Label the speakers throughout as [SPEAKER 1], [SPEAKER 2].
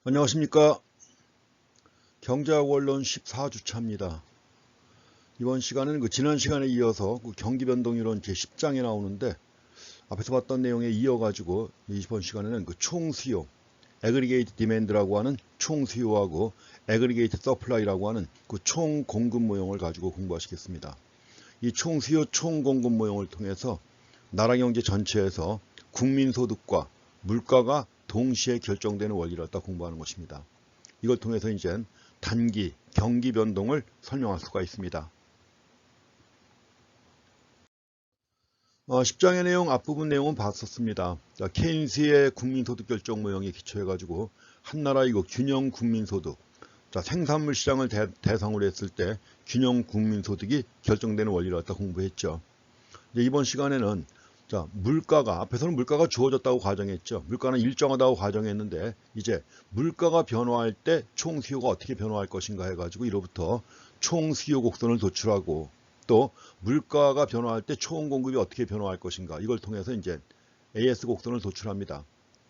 [SPEAKER 1] 안녕하십니까. 경제학 원론 14주차입니다. 이번 시간은 지난 시간에 이어서 경기 변동이론 제10장에 나오는데 앞에서 봤던 내용에 이어가지고 이번 시간에는 총 수요, 애그리게이트 디맨드라고 하는 총 수요하고 애그리게이트 서플라이라고 하는 총 공급 모형을 가지고 공부하시겠습니다. 이 총 수요, 총 공급 모형을 통해서 나라 경제 전체에서 국민 소득과 물가가 동시에 결정되는 원리를 갖다 공부하는 것입니다. 이걸 통해서 이제 단기 경기 변동을 설명할 수가 있습니다. 10장의 내용 앞부분 내용은 봤었습니다. 케인스의 국민소득 결정 모형에 기초해가지고 한 나라의 균형 국민소득, 생산물 시장을 대상으로 했을 때 균형 국민소득이 결정되는 원리를 갖다 공부했죠. 이번 시간에는 물가가, 앞에서는 물가가 주어졌다고 가정했죠. 물가는 일정하다고 가정했는데 이제 물가가 변화할 때 총 수요가 어떻게 변화할 것인가 해가지고 이로부터 총 수요 곡선을 도출하고 또 물가가 변화할 때 총 공급이 어떻게 변화할 것인가 이걸 통해서 이제 AS 곡선을 도출합니다.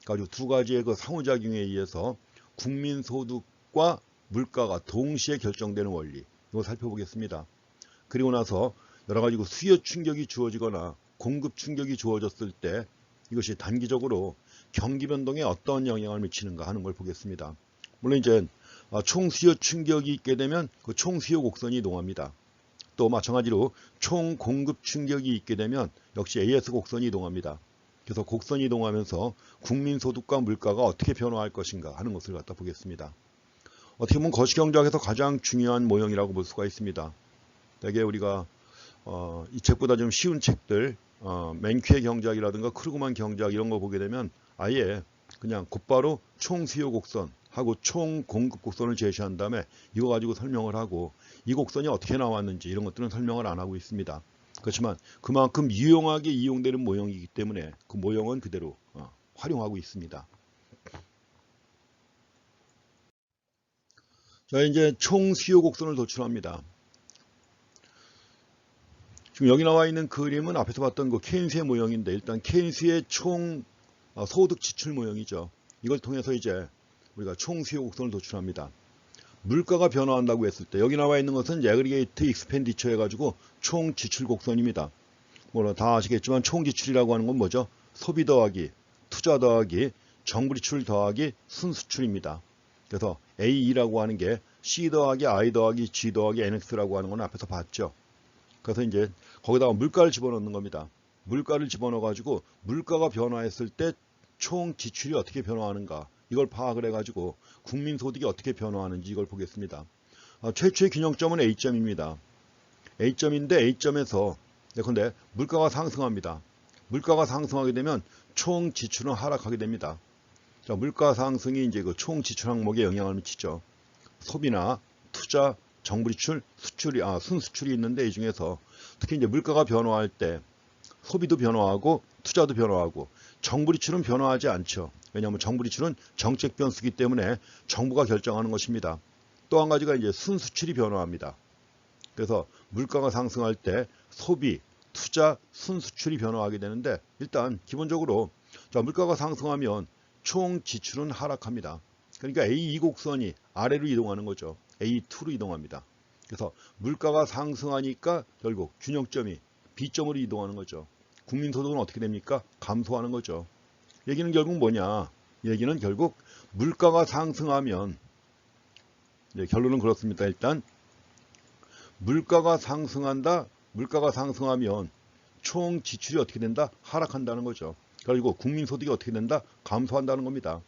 [SPEAKER 1] 그래서 두 가지의 상호작용에 의해서 국민 소득과 물가가 동시에 결정되는 원리 이걸 살펴보겠습니다. 그리고 나서 여러 가지 수요 충격이 주어지거나 공급 충격이 주어졌을 때 이것이 단기적으로 경기 변동에 어떤 영향을 미치는가 하는 걸 보겠습니다. 물론 이제 총 수요 충격이 있게 되면 그 총 수요 곡선이 이동합니다. 또 마찬가지로 총 공급 충격이 있게 되면 역시 AS 곡선이 이동합니다. 그래서 곡선이 이동하면서 국민 소득과 물가가 어떻게 변화할 것인가 하는 것을 갖다 보겠습니다. 어떻게 보면 거시경제학에서 가장 중요한 모형이라고 볼 수가 있습니다. 대개 우리가 이 책보다 좀 쉬운 책들 맨퀴의 경제학이라든가 크루그만 경제학 이런 거 보게 되면 아예 그냥 곧바로 총 수요 곡선하고 총 공급 곡선을 제시한 다음에 이거 가지고 설명을 하고 이 곡선이 어떻게 나왔는지 이런 것들은 설명을 안 하고 있습니다. 그렇지만 그만큼 유용하게 이용되는 모형이기 때문에 그 모형은 그대로 활용하고 있습니다. 자, 이제 총 수요 곡선을 도출합니다. 지금 여기 나와 있는 그림은 앞에서 봤던 케인스의 모형인데 일단 케인스의 총 소득 지출 모형이죠. 이걸 통해서 이제 우리가 총 수요 곡선을 도출합니다. 물가가 변화한다고 했을 때 여기 나와 있는 것은 애그리게이트 익스펜디처 해가지고 총 지출 곡선입니다. 물론 다 아시겠지만 총 지출이라고 하는 건 뭐죠? 소비 더하기, 투자 더하기, 정부 지출 더하기 순수출입니다. 그래서 AE라고 하는 게 C 더하기 I 더하기 G 더하기 NX라고 하는 건 앞에서 봤죠. 그래서 이제 거기다가 물가를 집어넣는 겁니다. 물가를 집어넣어 가지고 물가가 변화했을 때 총 지출이 어떻게 변화하는가 이걸 파악을 해가지고 국민 소득이 어떻게 변화하는지 이걸 보겠습니다. 최초의 균형점은 A점입니다. A점인데 A점에서 근데 물가가 상승합니다. 물가가 상승하게 되면 총 지출은 하락하게 됩니다. 자, 물가 상승이 이제 총 지출 항목에 영향을 미치죠. 소비나 투자, 정부 지출, 수출이 순수출이 있는데 이 중에서 특히 이제 물가가 변화할 때 소비도 변화하고 투자도 변화하고 정부 지출은 변화하지 않죠. 왜냐하면 정부 지출은 정책 변수이기 때문에 정부가 결정하는 것입니다. 또 한 가지가 이제 순수출이 변화합니다. 그래서 물가가 상승할 때 소비, 투자, 순수출이 변화하게 되는데 일단 기본적으로 물가가 상승하면 총 지출은 하락합니다. 그러니까 A2 곡선이 아래로 이동하는 거죠. A2로 이동합니다. 그래서 물가가 상승하니까 결국 균형점이 B점으로 이동하는 거죠. 국민소득은 어떻게 됩니까? 감소하는 거죠. 얘기는 결국 뭐냐? 얘기는 결국 물가가 상승하면 결론은 그렇습니다. 일단 물가가 상승한다. 물가가 상승하면 총 지출이 어떻게 된다? 하락한다는 거죠. 그리고 국민소득이 어떻게 된다? 감소한다는 겁니다.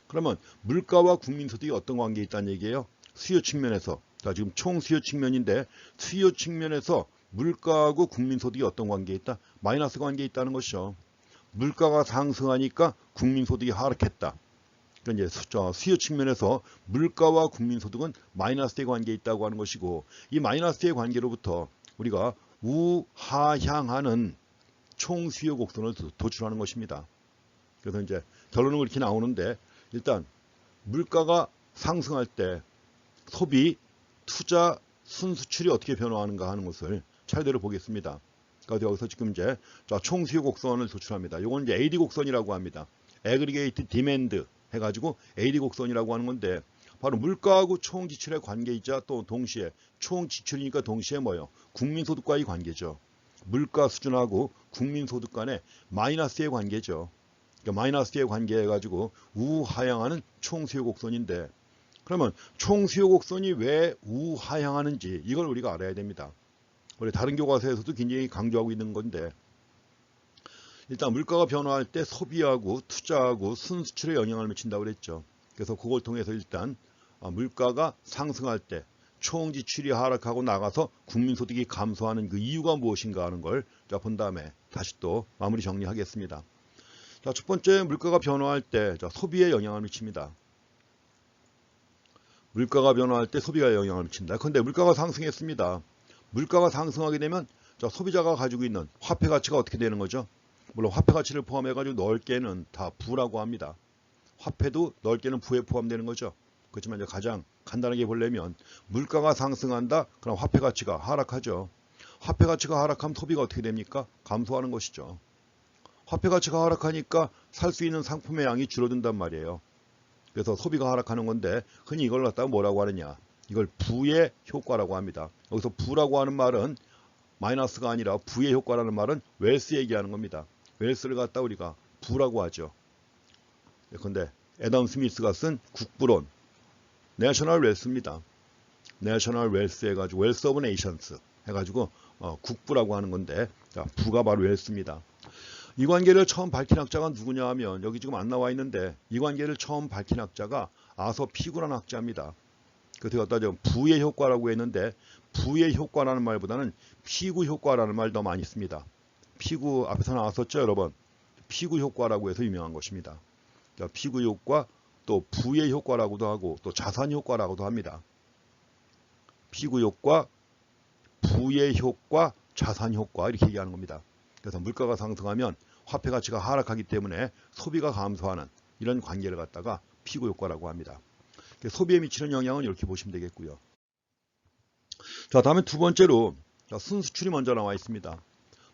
[SPEAKER 1] 그러면 물가와 국민소득이 어떤 관계에 있다는 얘기예요? 수요 측면에서. 자, 지금 총 수요 측면인데 수요 측면에서 물가하고 국민소득이 어떤 관계에 있다? 마이너스 관계에 있다는 것이죠. 물가가 상승하니까 국민소득이 하락했다. 그러니까 이제 수요 측면에서 물가와 국민소득은 마이너스의 관계에 있다고 하는 것이고 이 마이너스의 관계로부터 우리가 우하향하는 총 수요 곡선을 도출하는 것입니다. 그래서 이제 결론은 그렇게 나오는데 일단 물가가 상승할 때 소비, 투자, 순수출이 어떻게 변화하는가 하는 것을 차례대로 보겠습니다. 그래서 여기서 지금 총 수요 곡선을 도출합니다. 이건 이제 AD 곡선이라고 합니다. Aggregate Demand 해가지고 AD 곡선이라고 하는 건데 바로 물가하고 총 지출의 관계이자 또 동시에 총 지출이니까 동시에 뭐예요? 국민소득과의 관계죠. 물가 수준하고 국민소득 간의 마이너스의 관계죠. 그러니까 마이너스의 관계 해가지고 우하향하는 총수요 곡선인데 그러면 총수요 곡선이 왜 우하향하는지 이걸 우리가 알아야 됩니다. 우리 다른 교과서에서도 굉장히 강조하고 있는 건데 일단 물가가 변화할 때 소비하고 투자하고 순수출에 영향을 미친다고 그랬죠. 그래서 그걸 통해서 일단 물가가 상승할 때 총지출이 하락하고 나가서 국민소득이 감소하는 그 이유가 무엇인가 하는 걸 본 다음에 다시 또 마무리 정리하겠습니다. 자, 첫 번째 물가가 변화할 때 소비에 영향을 미칩니다. 물가가 변화할 때 소비가 영향을 미친다. 그런데 물가가 상승했습니다. 물가가 상승하게 되면 소비자가 가지고 있는 화폐 가치가 어떻게 되는 거죠? 물론 화폐 가치를 포함해가지고 넓게는 다 부라고 합니다. 화폐도 넓게는 부에 포함되는 거죠. 그렇지만 이제 가장 간단하게 보려면 물가가 상승한다. 그럼 화폐 가치가 하락하죠. 화폐 가치가 하락하면 소비가 어떻게 됩니까? 감소하는 것이죠. 화폐 가치가 하락하니까 살 수 있는 상품의 양이 줄어든단 말이에요. 그래서 소비가 하락하는 건데 흔히 이걸 갖다가 뭐라고 하느냐. 이걸 부의 효과라고 합니다. 여기서 부라고 하는 말은 마이너스가 아니라 부의 효과라는 말은 웰스 얘기하는 겁니다. 웰스를 갖다 우리가 부라고 하죠. 그런데 애덤 스미스가 쓴 국부론 내셔널 웰스입니다. 내셔널 웰스 해가지고 웰스 오브 네이션스 해가지고 국부라고 하는 건데 부가 바로 웰스입니다. 이 관계를 처음 밝힌 학자가 누구냐 하면 여기 지금 안 나와 있는데 이 관계를 처음 밝힌 학자가 아서 피구라는 학자입니다. 그래서 갖다 좀 부의 효과라고 했는데 부의 효과라는 말보다는 피구 효과라는 말 더 많이 씁니다. 피구 앞에서 나왔었죠 여러분. 피구 효과라고 해서 유명한 것입니다. 그러니까 피구 효과 또 부의 효과라고도 하고 또 자산 효과라고도 합니다. 피구 효과, 부의 효과, 자산 효과 이렇게 얘기하는 겁니다. 그래서 물가가 상승하면 화폐 가치가 하락하기 때문에 소비가 감소하는 이런 관계를 갖다가 피구 효과라고 합니다. 소비에 미치는 영향은 이렇게 보시면 되겠고요. 자, 다음에 두 번째로 순수출이 먼저 나와 있습니다.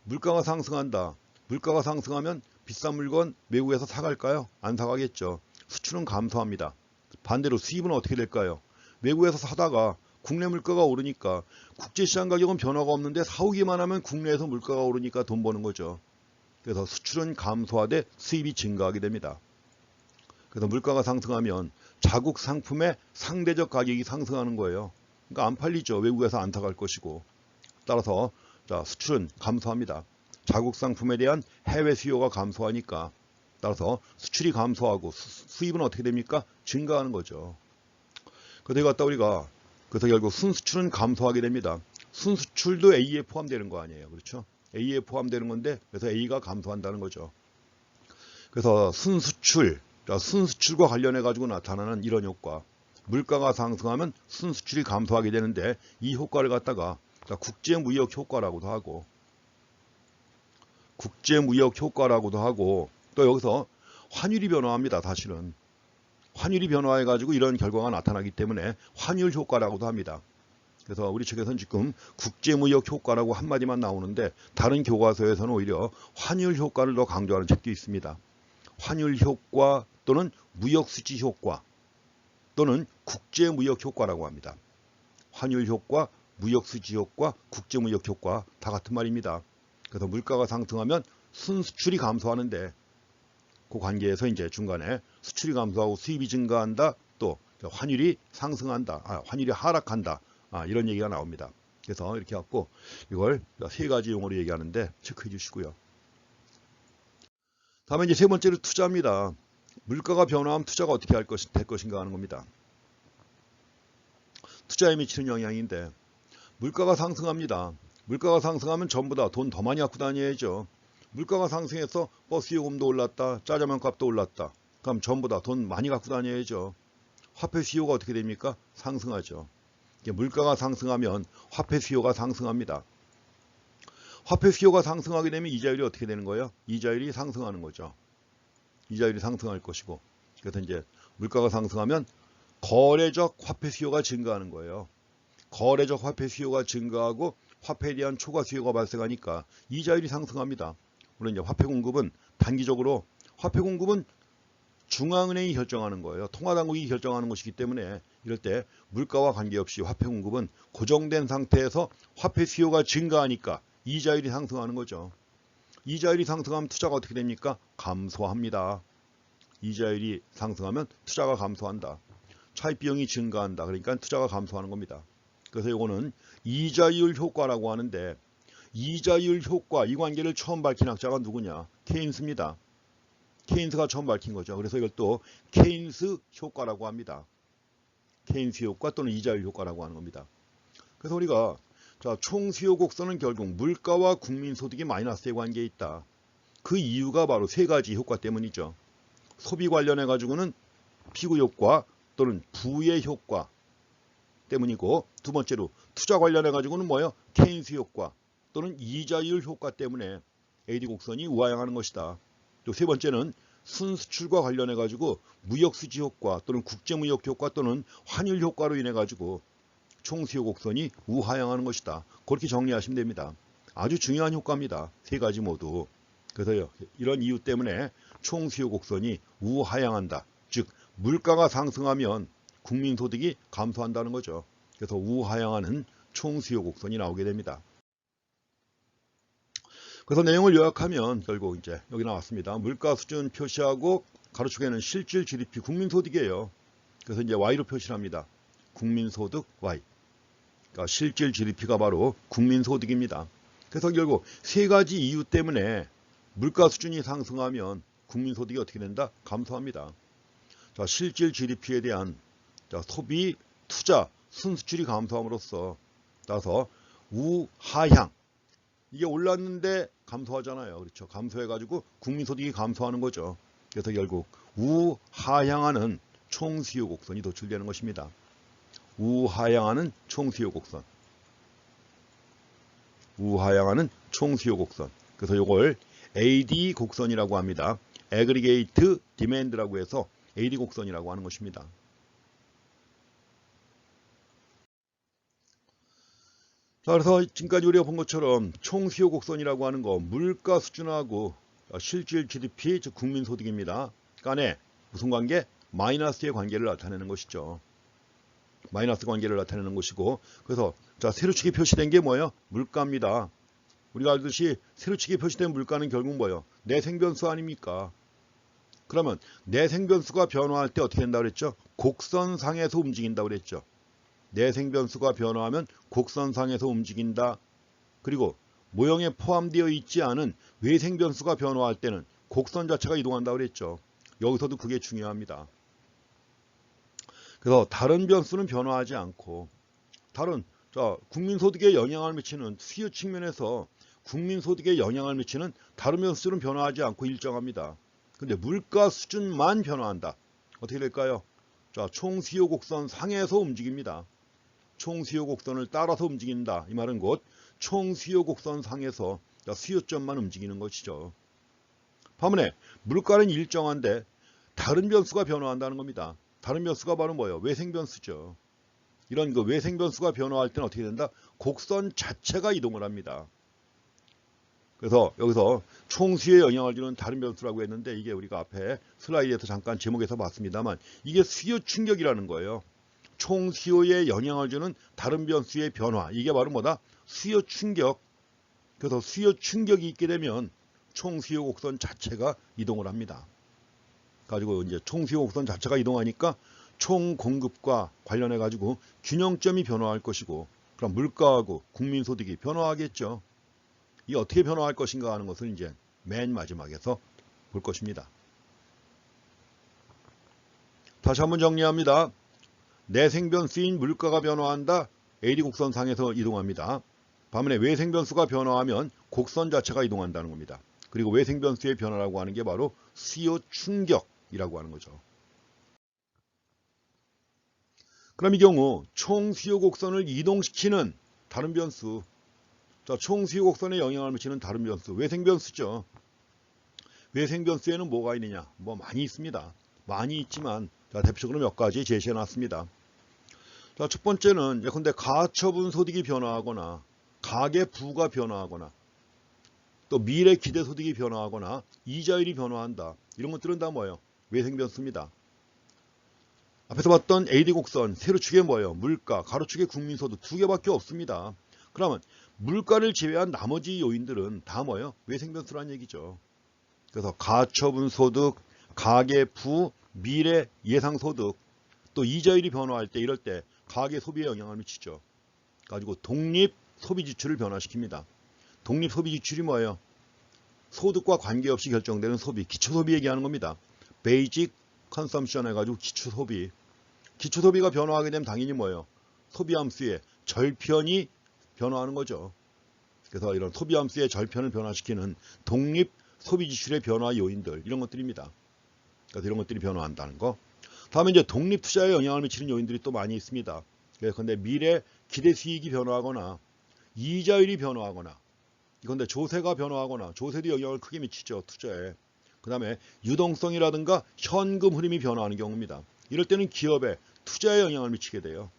[SPEAKER 1] 물가가 상승한다. 물가가 상승하면 비싼 물건 외국에서 사갈까요? 안 사가겠죠. 수출은 감소합니다. 반대로 수입은 어떻게 될까요? 외국에서 사다가 국내 물가가 오르니까 국제시장 가격은 변화가 없는데 사오기만 하면 국내에서 물가가 오르니까 돈 버는 거죠. 그래서 수출은 감소하되 수입이 증가하게 됩니다. 그래서 물가가 상승하면 자국 상품의 상대적 가격이 상승하는 거예요. 그러니까 안 팔리죠. 외국에서 안 사갈 것이고. 따라서 수출은 감소합니다. 자국 상품에 대한 해외 수요가 감소하니까 따라서 수출이 감소하고 수입은 어떻게 됩니까? 증가하는 거죠. 그래서 갖다 우리가 그래서 결국 순수출은 감소하게 됩니다. 순수출도 A에 포함되는 거 아니에요. 그렇죠? A에 포함되는 건데 그래서 A가 감소한다는 거죠. 그래서 순수출과 관련해 가지고 나타나는 이런 효과. 물가가 상승하면 순수출이 감소하게 되는데 이 효과를 갖다가 국제무역 효과라고도 하고 또 여기서 환율이 변화합니다. 사실은 환율이 변화해 가지고 이런 결과가 나타나기 때문에 환율 효과라고도 합니다. 그래서 우리 책에서는 지금 국제무역 효과라고 한마디만 나오는데 다른 교과서에서는 오히려 환율 효과를 더 강조하는 책도 있습니다. 환율 효과 또는 무역수지 효과 또는 국제무역 효과라고 합니다. 환율 효과, 무역수지 효과, 국제무역 효과 다 같은 말입니다. 그래서 물가가 상승하면 순수출이 감소하는데 그 관계에서 이제 중간에 수출이 감소하고 수입이 증가한다. 또 환율이 상승한다. 환율이 하락한다. 이런 얘기가 나옵니다. 그래서 이렇게 갖고 이걸 세 가지 용어로 얘기하는데 체크해 주시고요. 다음에 이제 세 번째로 투자입니다. 물가가 변화하면 투자가 어떻게 될 것인가 하는 겁니다. 투자에 미치는 영향인데 물가가 상승합니다. 물가가 상승하면 전부 다 돈 더 많이 갖고 다녀야죠. 물가가 상승해서 버스 요금도 올랐다. 짜장면 값도 올랐다. 그럼 전부 다 돈 많이 갖고 다녀야죠. 화폐 수요가 어떻게 됩니까? 상승하죠. 물가가 상승하면 화폐 수요가 상승합니다. 화폐 수요가 상승하게 되면 이자율이 어떻게 되는 거예요? 이자율이 상승하는 거죠. 이자율이 상승할 것이고. 그래서 이제 물가가 상승하면 거래적 화폐 수요가 증가하는 거예요. 거래적 화폐 수요가 증가하고 화폐에 대한 초과 수요가 발생하니까 이자율이 상승합니다. 물론 이제 화폐 공급은 단기적으로 화폐 공급은 중앙은행이 결정하는 거예요. 통화당국이 결정하는 것이기 때문에 이럴 때 물가와 관계없이 화폐 공급은 고정된 상태에서 화폐 수요가 증가하니까 이자율이 상승하는 거죠. 이자율이 상승하면 투자가 어떻게 됩니까? 감소합니다. 이자율이 상승하면 투자가 감소한다. 차입 비용이 증가한다. 그러니까 투자가 감소하는 겁니다. 그래서 이거는 이자율 효과라고 하는데, 이자율 효과, 이 관계를 처음 밝힌 학자가 누구냐? 케인스입니다. 케인스가 처음 밝힌 거죠. 그래서 이것도 케인스 효과라고 합니다. 케인스 효과 또는 이자율 효과라고 하는 겁니다. 그래서 우리가 총 수요 곡선은 결국 물가와 국민 소득이 마이너스의 관계에 있다. 그 이유가 바로 세 가지 효과 때문이죠. 소비 관련해 가지고는 피구 효과 또는 부의 효과 때문이고, 두 번째로 투자 관련해 가지고는 뭐예요? 케인스 효과 또는 이자율 효과 때문에 AD 곡선이 우하향하는 것이다. 또 세 번째는 순수출과 관련해 가지고 무역수지 효과 또는 국제무역 효과 또는 환율 효과로 인해 가지고 총수요 곡선이 우하향하는 것이다. 그렇게 정리하시면 됩니다. 아주 중요한 효과입니다. 세 가지 모두. 그래서 이런 이유 때문에 총수요 곡선이 우하향한다. 즉 물가가 상승하면 국민소득이 감소한다는 거죠. 그래서 우하향하는 총수요 곡선이 나오게 됩니다. 그래서 내용을 요약하면 결국 이제 여기 나왔습니다. 물가 수준 표시하고 가로축에는 실질 GDP 국민소득이에요. 그래서 이제 Y로 표시를 합니다. 국민소득 Y. 그러니까 실질 GDP가 바로 국민소득입니다. 그래서 결국 세 가지 이유 때문에 물가 수준이 상승하면 국민소득이 어떻게 된다? 감소합니다. 실질 GDP에 대한 소비, 투자, 순수출이 감소함으로써 따라서 우하향. 이게 올랐는데 감소하잖아요. 그렇죠. 감소해가지고 국민소득이 감소하는 거죠. 그래서 결국 우하향하는 총수요 곡선이 도출되는 것입니다. 우하향하는 총수요 곡선. 우하향하는 총수요 곡선. 그래서 이걸 AD 곡선이라고 합니다. Aggregate Demand라고 해서 AD 곡선이라고 하는 것입니다. 자, 그래서 지금까지 우리가 본 것처럼 총수요 곡선이라고 하는 거 물가 수준하고 실질 GDP 즉 국민소득입니다. 간에 무슨 관계? 마이너스의 관계를 나타내는 것이죠. 마이너스 관계를 나타내는 것이고, 그래서 세로축에 표시된 게 뭐예요? 물가입니다. 우리가 알듯이 세로축에 표시된 물가는 결국 뭐예요? 내생변수 아닙니까? 그러면 내생변수가 변화할 때 어떻게 된다고 그랬죠? 곡선상에서 움직인다고 그랬죠. 내생변수가 변화하면 곡선상에서 움직인다. 그리고 모형에 포함되어 있지 않은 외생변수가 변화할 때는 곡선 자체가 이동한다고 그랬죠. 여기서도 그게 중요합니다. 그래서 다른 변수는 변화하지 않고, 다른 국민소득에 영향을 미치는 수요 측면에서 국민소득에 영향을 미치는 다른 변수는 변화하지 않고 일정합니다. 근데 물가 수준만 변화한다. 어떻게 될까요? 총수요 곡선 상에서 움직입니다. 총수요 곡선을 따라서 움직인다. 이 말은 곧 총수요 곡선 상에서 수요점만 움직이는 것이죠. 반면에 물가는 일정한데 다른 변수가 변화한다는 겁니다. 다른 변수가 바로 뭐예요? 외생변수죠. 이런 그 외생변수가 변화할 때는 어떻게 된다? 곡선 자체가 이동을 합니다. 그래서 여기서 총수에 영향을 주는 다른 변수라고 했는데, 이게 우리가 앞에 슬라이드에서 잠깐 제목에서 봤습니다만 이게 수요 충격이라는 거예요. 총수요에 영향을 주는 다른 변수의 변화. 이게 바로 뭐다? 수요 충격. 그래서 수요 충격이 있게 되면 총수요 곡선 자체가 이동을 합니다. 가지고 이제 총수요 곡선 자체가 이동하니까 총 공급과 관련해 가지고 균형점이 변화할 것이고, 그럼 물가하고 국민소득이 변화하겠죠. 이 어떻게 변화할 것인가 하는 것을 이제 맨 마지막에서 볼 것입니다. 다시 한번 정리합니다. 내생변수인 물가가 변화한다. AD 곡선상에서 이동합니다. 반면에 외생변수가 변화하면 곡선 자체가 이동한다는 겁니다. 그리고 외생변수의 변화라고 하는 게 바로 수요 충격이라고 하는 거죠. 그럼 이 경우 총수요 곡선을 이동시키는 다른 변수, 총수요 곡선에 영향을 미치는 다른 변수, 외생변수죠. 외생변수에는 뭐가 있느냐? 뭐 많이 있습니다. 많이 있지만 대표적으로 몇 가지 제시해 놨습니다. 첫 번째는 예컨대 가처분 소득이 변화하거나 가계부가 변화하거나 또 미래 기대 소득이 변화하거나 이자율이 변화한다. 이런 것들은 다 뭐예요? 외생 변수입니다. 앞에서 봤던 AD 곡선, 세로축에 뭐예요? 물가, 가로축에 국민소득 두 개밖에 없습니다. 그러면 물가를 제외한 나머지 요인들은 다 뭐예요? 외생 변수라는 얘기죠. 그래서 가처분 소득, 가계부, 미래 예상 소득, 또 이자율이 변화할 때 이럴 때 가계 소비에 영향을 미치죠. 가지고 독립 소비 지출을 변화시킵니다. 독립 소비 지출이 뭐예요? 소득과 관계없이 결정되는 소비, 기초 소비 얘기하는 겁니다. 베이직 컨섬션 해가지고 기초 소비. 기초 소비가 변화하게 되면 당연히 뭐예요? 소비 함수의 절편이 변화하는 거죠. 그래서 이런 소비 함수의 절편을 변화시키는 독립 소비 지출의 변화 요인들, 이런 것들입니다. 그래서 이런 것들이 변화한다는 거. 다음에 이제 독립 투자에 영향을 미치는 요인들이 또 많이 있습니다. 그런데 미래 기대 수익이 변화하거나 이자율이 변화하거나, 이건데 조세가 변화하거나, 조세도 영향을 크게 미치죠, 투자에. 그 다음에 유동성이라든가 현금 흐름이 변화하는 경우입니다. 이럴 때는 기업의 투자에 영향을 미치게 돼요.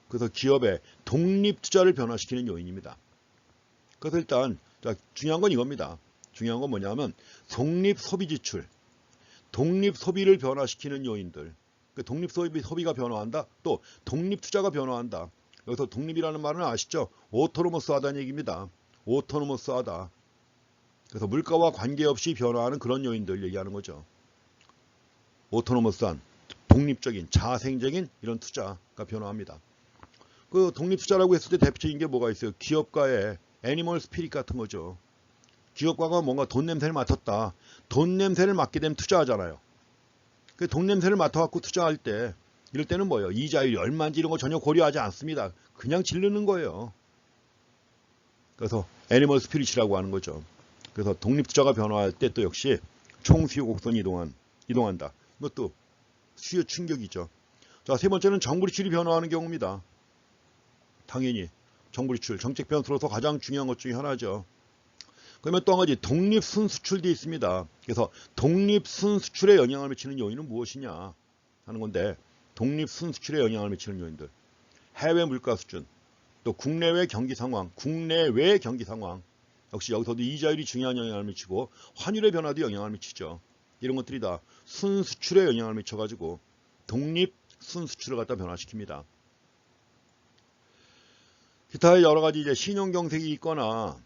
[SPEAKER 1] 그래서 기업의 독립 투자를 변화시키는 요인입니다. 그래서 일단 중요한 건 이겁니다. 중요한 건 뭐냐면 독립 소비 지출, 독립 소비를 변화시키는 요인들. 독립 소비가 변화한다. 또 독립 투자가 변화한다. 여기서 독립이라는 말은 아시죠? 오토노머스하다는 얘기입니다. 오토노머스하다. 그래서 물가와 관계없이 변화하는 그런 요인들 얘기하는 거죠. 오토노머스한 독립적인 자생적인 이런 투자가 변화합니다. 그 독립 투자라고 했을 때 대표적인 게 뭐가 있어요? 기업가의 애니멀 스피릿 같은 거죠. 기업가가 뭔가 돈 냄새를 맡았다. 돈 냄새를 맡게 되면 투자하잖아요. 그 돈 냄새를 맡아갖고 투자할 때 이럴 때는 뭐예요? 이자율이 얼마인지 이런 거 전혀 고려하지 않습니다. 그냥 지르는 거예요. 그래서 애니멀 스피릿이라고 하는 거죠. 그래서 독립 투자가 변화할 때 또 역시 총수요 곡선이 이동한다. 이것도 수요 충격이죠. 자, 세 번째는 정부 지출이 변화하는 경우입니다. 당연히 정부 지출, 정책 변수로서 가장 중요한 것 중에 하나죠. 그러면 또 한 가지 독립 순수출도 있습니다. 그래서 독립 순수출에 영향을 미치는 요인은 무엇이냐 하는 건데, 독립 순수출에 영향을 미치는 요인들, 해외 물가 수준, 또 국내외 경기 상황, 국내외 경기 상황, 역시 여기서도 이자율이 중요한 영향을 미치고 환율의 변화도 영향을 미치죠. 이런 것들이 다 순수출에 영향을 미쳐가지고 독립 순수출을 갖다 변화시킵니다. 기타의 여러 가지 이제 신용 경색이 있거나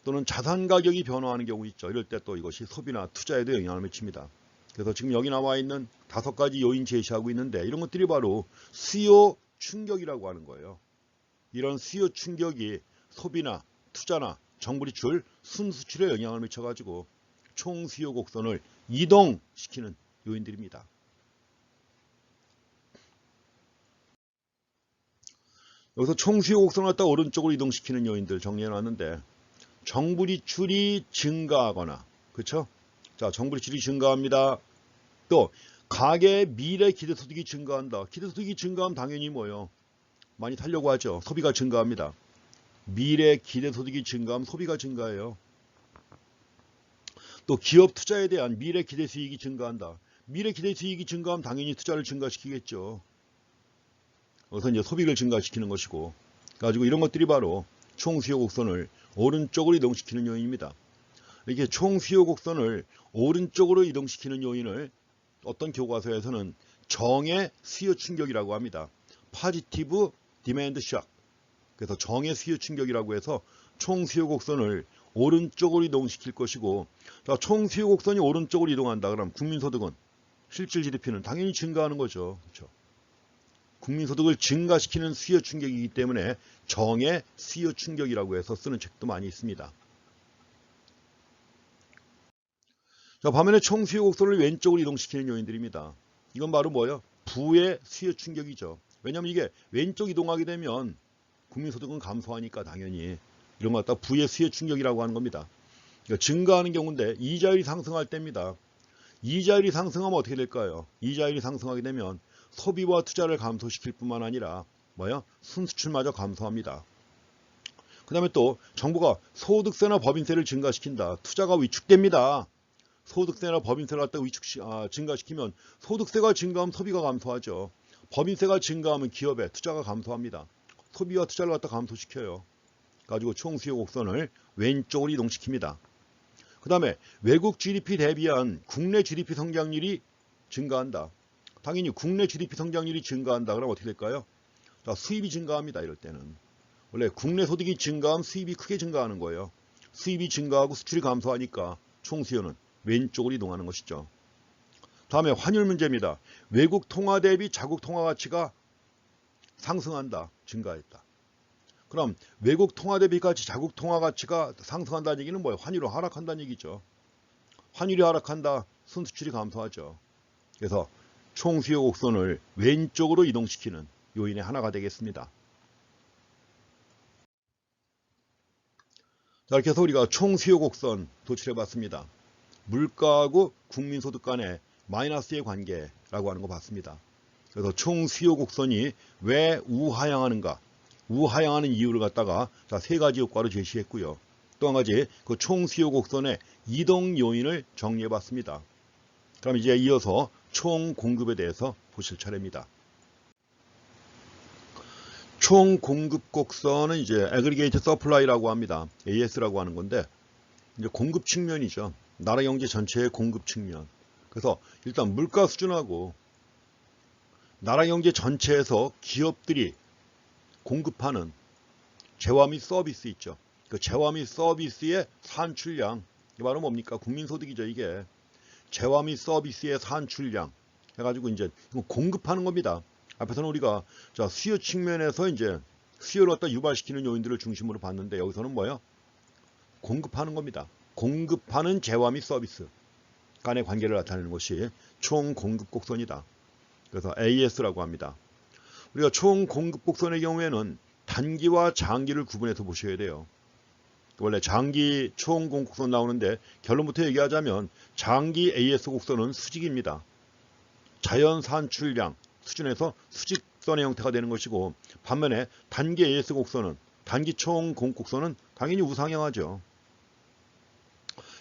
[SPEAKER 1] 또는 자산 가격이 변화하는 경우 있죠. 이럴 때 또 이것이 소비나 투자에도 영향을 미칩니다. 그래서 지금 여기 나와 있는 5가지 요인 제시하고 있는데, 이런 것들이 바로 수요 충격이라고 하는 거예요. 이런 수요 충격이 소비나 투자나 정부 지출, 순수출에 영향을 미쳐가지고 총 수요 곡선을 이동시키는 요인들입니다. 여기서 총 수요 곡선을 갖다 오른쪽으로 이동시키는 요인들 정리해놨는데, 정부 지출이 증가하거나, 그렇죠? 자, 정부 지출이 증가합니다. 또 가계 미래 기대소득이 증가한다. 기대소득이 증가하면 당연히 뭐예요? 많이 살려고 하죠. 소비가 증가합니다. 미래 기대소득이 증가하면 소비가 증가해요. 또 기업 투자에 대한 미래 기대수익이 증가한다. 미래 기대수익이 증가하면 당연히 투자를 증가시키겠죠. 그래서 이제 소비를 증가시키는 것이고, 가지고 이런 것들이 바로 총수요 곡선을 오른쪽으로 이동시키는 요인입니다. 이렇게 총수요 곡선을 오른쪽으로 이동시키는 요인을 어떤 교과서에서는 정의 수요 충격이라고 합니다. 포지티브 디맨드 샥. 그래서 정의 수요 충격이라고 해서 총 수요 곡선을 오른쪽으로 이동시킬 것이고, 총 수요 곡선이 오른쪽으로 이동한다. 그럼 국민소득은, 실질 GDP는 당연히 증가하는 거죠. 그렇죠? 국민소득을 증가시키는 수요 충격이기 때문에 정의 수요 충격이라고 해서 쓰는 책도 많이 있습니다. 자, 반면에 총 수요 곡선을 왼쪽으로 이동시키는 요인들입니다. 이건 바로 뭐예요? 부의 수요 충격이죠. 왜냐하면 이게 왼쪽 이동하게 되면 국민소득은 감소하니까 당연히 이런 거 갖다 부의 수요 충격이라고 하는 겁니다. 그러니까 증가하는 경우인데 이자율이 상승할 때입니다. 이자율이 상승하면 어떻게 될까요? 이자율이 상승하게 되면 소비와 투자를 감소시킬 뿐만 아니라 뭐예요? 순수출마저 감소합니다. 그 다음에 또 정부가 소득세나 법인세를 증가시킨다. 투자가 위축됩니다. 소득세나 법인세를 갖다 증가시키면 소득세가 증가하면 소비가 감소하죠. 법인세가 증가하면 기업의 투자가 감소합니다. 소비와 투자를 갖다 감소시켜요. 가지고 총수요 곡선을 왼쪽으로 이동시킵니다. 그 다음에 외국 GDP 대비한 국내 GDP 성장률이 증가한다. 당연히 국내 GDP 성장률이 증가한다. 그럼 어떻게 될까요? 자, 수입이 증가합니다. 이럴 때는. 원래 국내 소득이 증가하면 수입이 크게 증가하는 거예요. 수입이 증가하고 수출이 감소하니까 총 수요는 왼쪽으로 이동하는 것이죠. 다음에 환율 문제입니다. 외국 통화 대비 자국 통화 가치가 상승한다. 증가했다. 그럼 외국 통화 대비 가치 자국 통화 가치가 상승한다는 얘기는 뭐예요? 환율이 하락한다는 얘기죠. 환율이 하락한다. 순수출이 감소하죠. 그래서 총 수요 곡선을 왼쪽으로 이동시키는 요인의 하나가 되겠습니다. 자, 이렇게 해서 우리가 총 수요 곡선 도출해 봤습니다. 물가하고 국민소득 간의 마이너스의 관계라고 하는 거 봤습니다. 그래서 총 수요 곡선이 왜 우하향하는가, 우하향하는 이유를 갖다가 세 가지 효과로 제시했고요. 또 한 가지 그 총 수요 곡선의 이동 요인을 정리해 봤습니다. 그럼 이제 이어서 총 공급에 대해서 보실 차례입니다. 총 공급 곡선은 이제 Aggregate Supply라고 합니다. AS라고 하는 건데 이제 공급 측면이죠. 나라 경제 전체의 공급 측면. 그래서 일단 물가 수준하고 나라 경제 전체에서 기업들이 공급하는 재화 및 서비스 있죠. 그 재화 및 서비스의 산출량, 이게 바로 뭡니까? 국민소득이죠. 이게 재화 및 서비스의 산출량 해가지고 이제 공급하는 겁니다. 앞에서는 우리가 수요 측면에서 이제 수요를 갖다 유발시키는 요인들을 중심으로 봤는데 여기서는 뭐예요? 공급하는 겁니다. 공급하는 재화 및 서비스 간의 관계를 나타내는 것이 총 공급 곡선이다. 그래서 AS라고 합니다. 우리가 총 공급 곡선의 경우에는 단기와 장기를 구분해서 보셔야 돼요. 원래 장기 총 공급 곡선 나오는데 결론부터 얘기하자면 장기 AS 곡선은 수직입니다. 자연 산출량 수준에서 수직선의 형태가 되는 것이고, 반면에 단기 AS 곡선은, 단기 총 공급 곡선은 당연히 우상향하죠.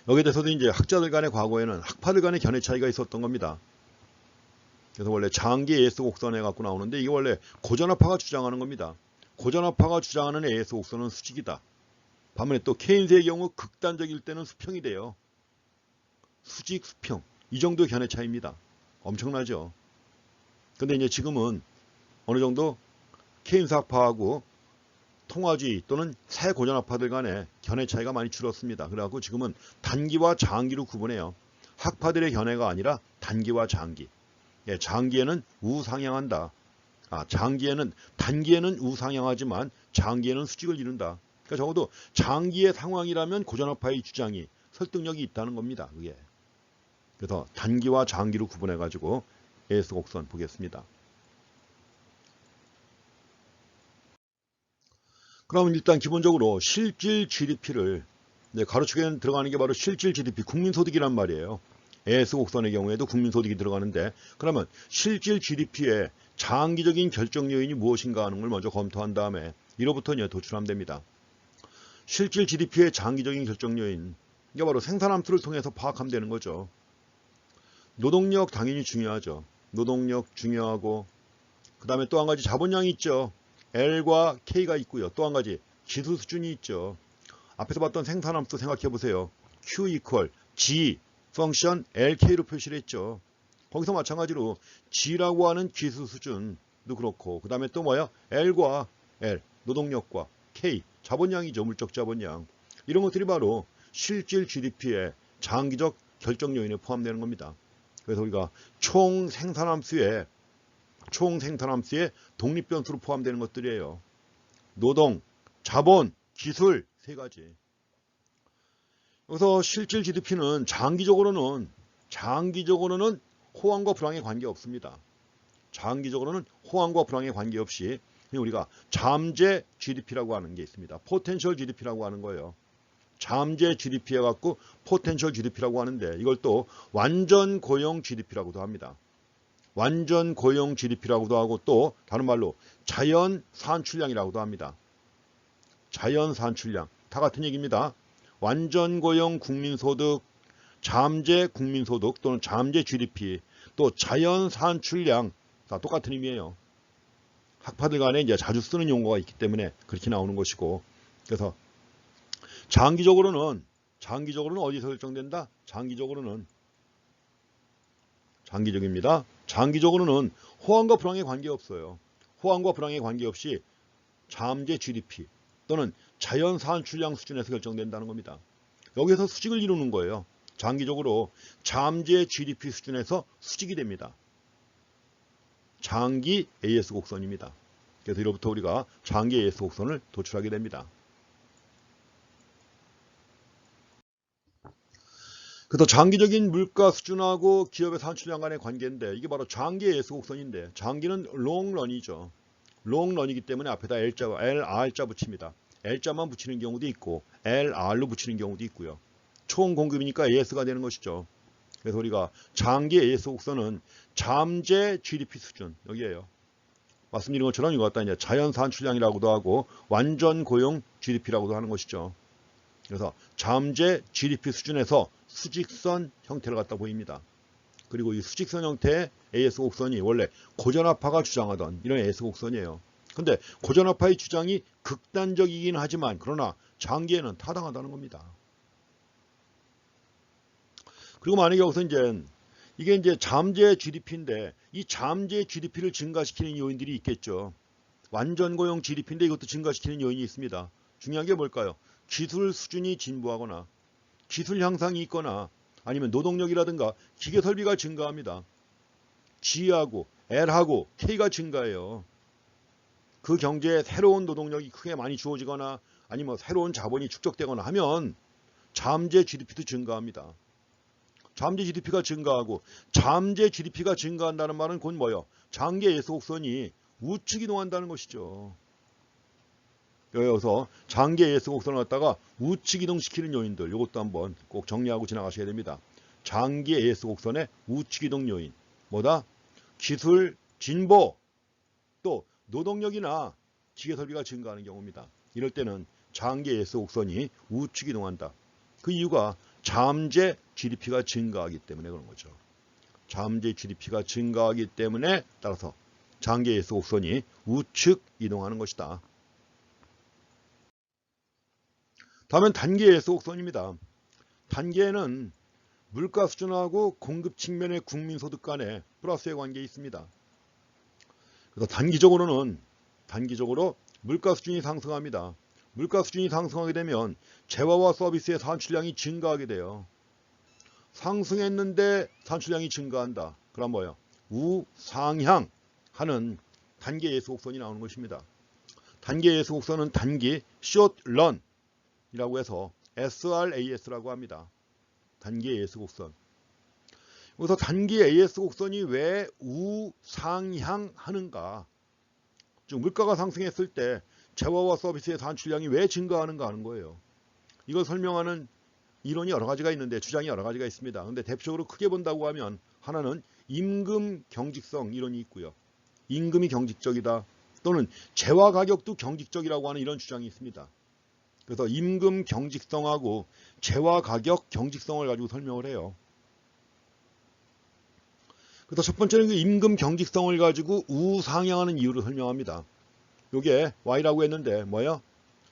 [SPEAKER 1] 여기에 대해서도 이제 학자들 간의 과거에는 학파들 간의 견해 차이가 있었던 겁니다. 그래서 원래 장기 AS 곡선에 갖고 나오는데 이게 원래 고전학파가 주장하는 겁니다. 고전학파가 주장하는 AS 곡선은 수직이다. 반면에 또 케인스의 경우 극단적일 때는 수평이 돼요. 수직, 수평. 이 정도의 견해 차이입니다. 엄청나죠. 근데 이제 지금은 어느 정도 케인스 학파하고 통화주의 또는 새 고전학파들 간의 견해 차이가 많이 줄었습니다. 그래갖고 지금은 단기와 장기로 구분해요. 학파들의 견해가 아니라 단기와 장기. 예, 장기에는 우상향한다. 단기에는 우상향하지만 장기에는 수직을 이룬다. 그러니까 적어도 장기의 상황이라면 고전학파의 주장이 설득력이 있다는 겁니다. 그게. 그래서 단기와 장기로 구분해가지고 AS 곡선 보겠습니다. 그럼 일단 기본적으로 실질 GDP를 가로축에 들어가는 게 바로 실질 GDP, 국민소득이란 말이에요. AS 곡선의 경우에도 국민소득이 들어가는데, 그러면 실질 GDP의 장기적인 결정 요인이 무엇인가 하는 걸 먼저 검토한 다음에 이로부터 도출하면 됩니다. 실질 GDP의 장기적인 결정 요인, 이게 바로 생산함수를 통해서 파악하면 되는 거죠. 노동력 당연히 중요하죠. 노동력 중요하고, 그 다음에 또 한 가지 자본량이 있죠. L과 K가 있고요. 또 한 가지 지수 수준이 있죠. 앞에서 봤던 생산함수 생각해 보세요. Q equal G 펑션 LK로 표시를 했죠. 거기서 마찬가지로 G라고 하는 지수 수준도 그렇고, 그 다음에 또 뭐야? L과 L, 노동력과 K, 자본량이죠. 물적 자본량. 이런 것들이 바로 실질 GDP의 장기적 결정 요인에 포함되는 겁니다. 그래서 우리가 총 생산함수에 독립변수로 포함되는 것들이에요. 노동, 자본, 기술 세 가지. 그래서 실질 GDP는 장기적으로는 호황과 불황에 관계없습니다. 장기적으로는 호황과 불황에 관계없이 우리가 잠재 GDP라고 하는 게 있습니다. 포텐셜 GDP라고 하는 거예요. 잠재 GDP에 갖고 포텐셜 GDP라고 하는데 이걸 또 완전 고용 GDP라고도 합니다. 완전 고용 GDP라고도 하고 또 다른 말로 자연 산출량이라고도 합니다. 자연 산출량 다 같은 얘기입니다. 완전 고용 국민소득, 잠재 국민소득 또는 잠재 GDP, 또 자연 산출량 다 똑같은 의미예요. 학파들 간에 이제 자주 쓰는 용어가 있기 때문에 그렇게 나오는 것이고, 그래서 장기적으로는 장기적으로는 어디서 결정된다? 장기적입니다. 장기적으로는 호황과 불황에 관계없어요. 호황과 불황에 관계없이 잠재 GDP 또는 자연 산출량 수준에서 결정된다는 겁니다. 여기서 수직을 이루는 거예요. 장기적으로 잠재 GDP 수준에서 수직이 됩니다. 장기 AS 곡선입니다. 그래서 이로부터 우리가 장기 AS 곡선을 도출하게 됩니다. 그래서 장기적인 물가 수준하고 기업의 산출량 간의 관계인데 이게 바로 장기 AS 곡선인데 장기는 롱런이죠. 롱런이기 때문에 앞에다 LR자 붙입니다. L자만 붙이는 경우도 있고 LR로 붙이는 경우도 있고요. 총 공급이니까 AS가 되는 것이죠. 그래서 우리가 장기 AS 곡선은 잠재 GDP 수준 여기에요. 말씀드린 것처럼 이거 갖다 이제 자연 산출량이라고도 하고 완전 고용 GDP라고도 하는 것이죠. 그래서 잠재 GDP 수준에서 수직선 형태를 갖다 보입니다. 그리고 이 수직선 형태의 AS 곡선이 원래 고전압파가 주장하던 이런 AS 곡선이에요. 근데 고전압파의 주장이 극단적이긴 하지만 그러나 장기에는 타당하다는 겁니다. 그리고 만약에 여기서 이게 이제 잠재 GDP인데 이 잠재 GDP를 증가시키는 요인들이 있겠죠. 완전 고용 GDP인데 이것도 증가시키는 요인이 있습니다. 중요한 게 뭘까요? 기술 수준이 진보하거나 기술 향상이 있거나 아니면 노동력이라든가 기계 설비가 증가합니다. G하고 L하고 K가 증가해요. 그 경제에 새로운 노동력이 크게 많이 주어지거나 아니면 새로운 자본이 축적되거나 하면 잠재 GDP도 증가합니다. 잠재 GDP가 증가하고 잠재 GDP가 증가한다는 말은 곧 뭐예요? 장기 AS 곡선이 우측 이동한다는 것이죠. 여기서 장기 AS 곡선을 갖다가 우측 이동시키는 요인들 이것도 한번 꼭 정리하고 지나가셔야 됩니다. 장기 AS 곡선의 우측 이동 요인 뭐다? 기술 진보 또 노동력이나 기계 설비가 증가하는 경우입니다. 이럴 때는 장기 AS 곡선이 우측 이동한다. 그 이유가 잠재 GDP가 증가하기 때문에 그런 거죠. 잠재 GDP가 증가하기 때문에 따라서 장기 AS 곡선이 우측 이동하는 것이다. 다음은 단기 AS 곡선입니다. 단기에는 물가 수준하고 공급 측면의 국민소득 간의 플러스의 관계에 있습니다. 그래서 단기적으로 물가 수준이 상승합니다. 물가 수준이 상승하게 되면 재화와 서비스의 산출량이 증가하게 돼요. 상승했는데 산출량이 증가한다. 그럼 뭐예요? 우상향 하는 단기 AS 곡선이 나오는 것입니다. 단기 AS 곡선은 단기 short run 이라고 해서 SRAS라고 합니다. 단기 AS 곡선. 그래서 단기 AS 곡선이 왜 우상향하는가? 즉 물가가 상승했을 때 재화와 서비스의 산출량이 왜 증가하는가 하는 거예요. 이걸 설명하는 이론이 여러 가지가 있는데 주장이 여러 가지가 있습니다. 그런데 대표적으로 크게 본다고 하면 하나는 임금 경직성 이론이 있고요. 임금이 경직적이다 또는 재화 가격도 경직적이라고 하는 이런 주장이 있습니다. 그래서 임금 경직성하고 재화 가격 경직성을 가지고 설명을 해요. 그래서 첫 번째는 그 임금 경직성을 가지고 우상향하는 이유를 설명합니다. 이게 Y라고 했는데 뭐예요?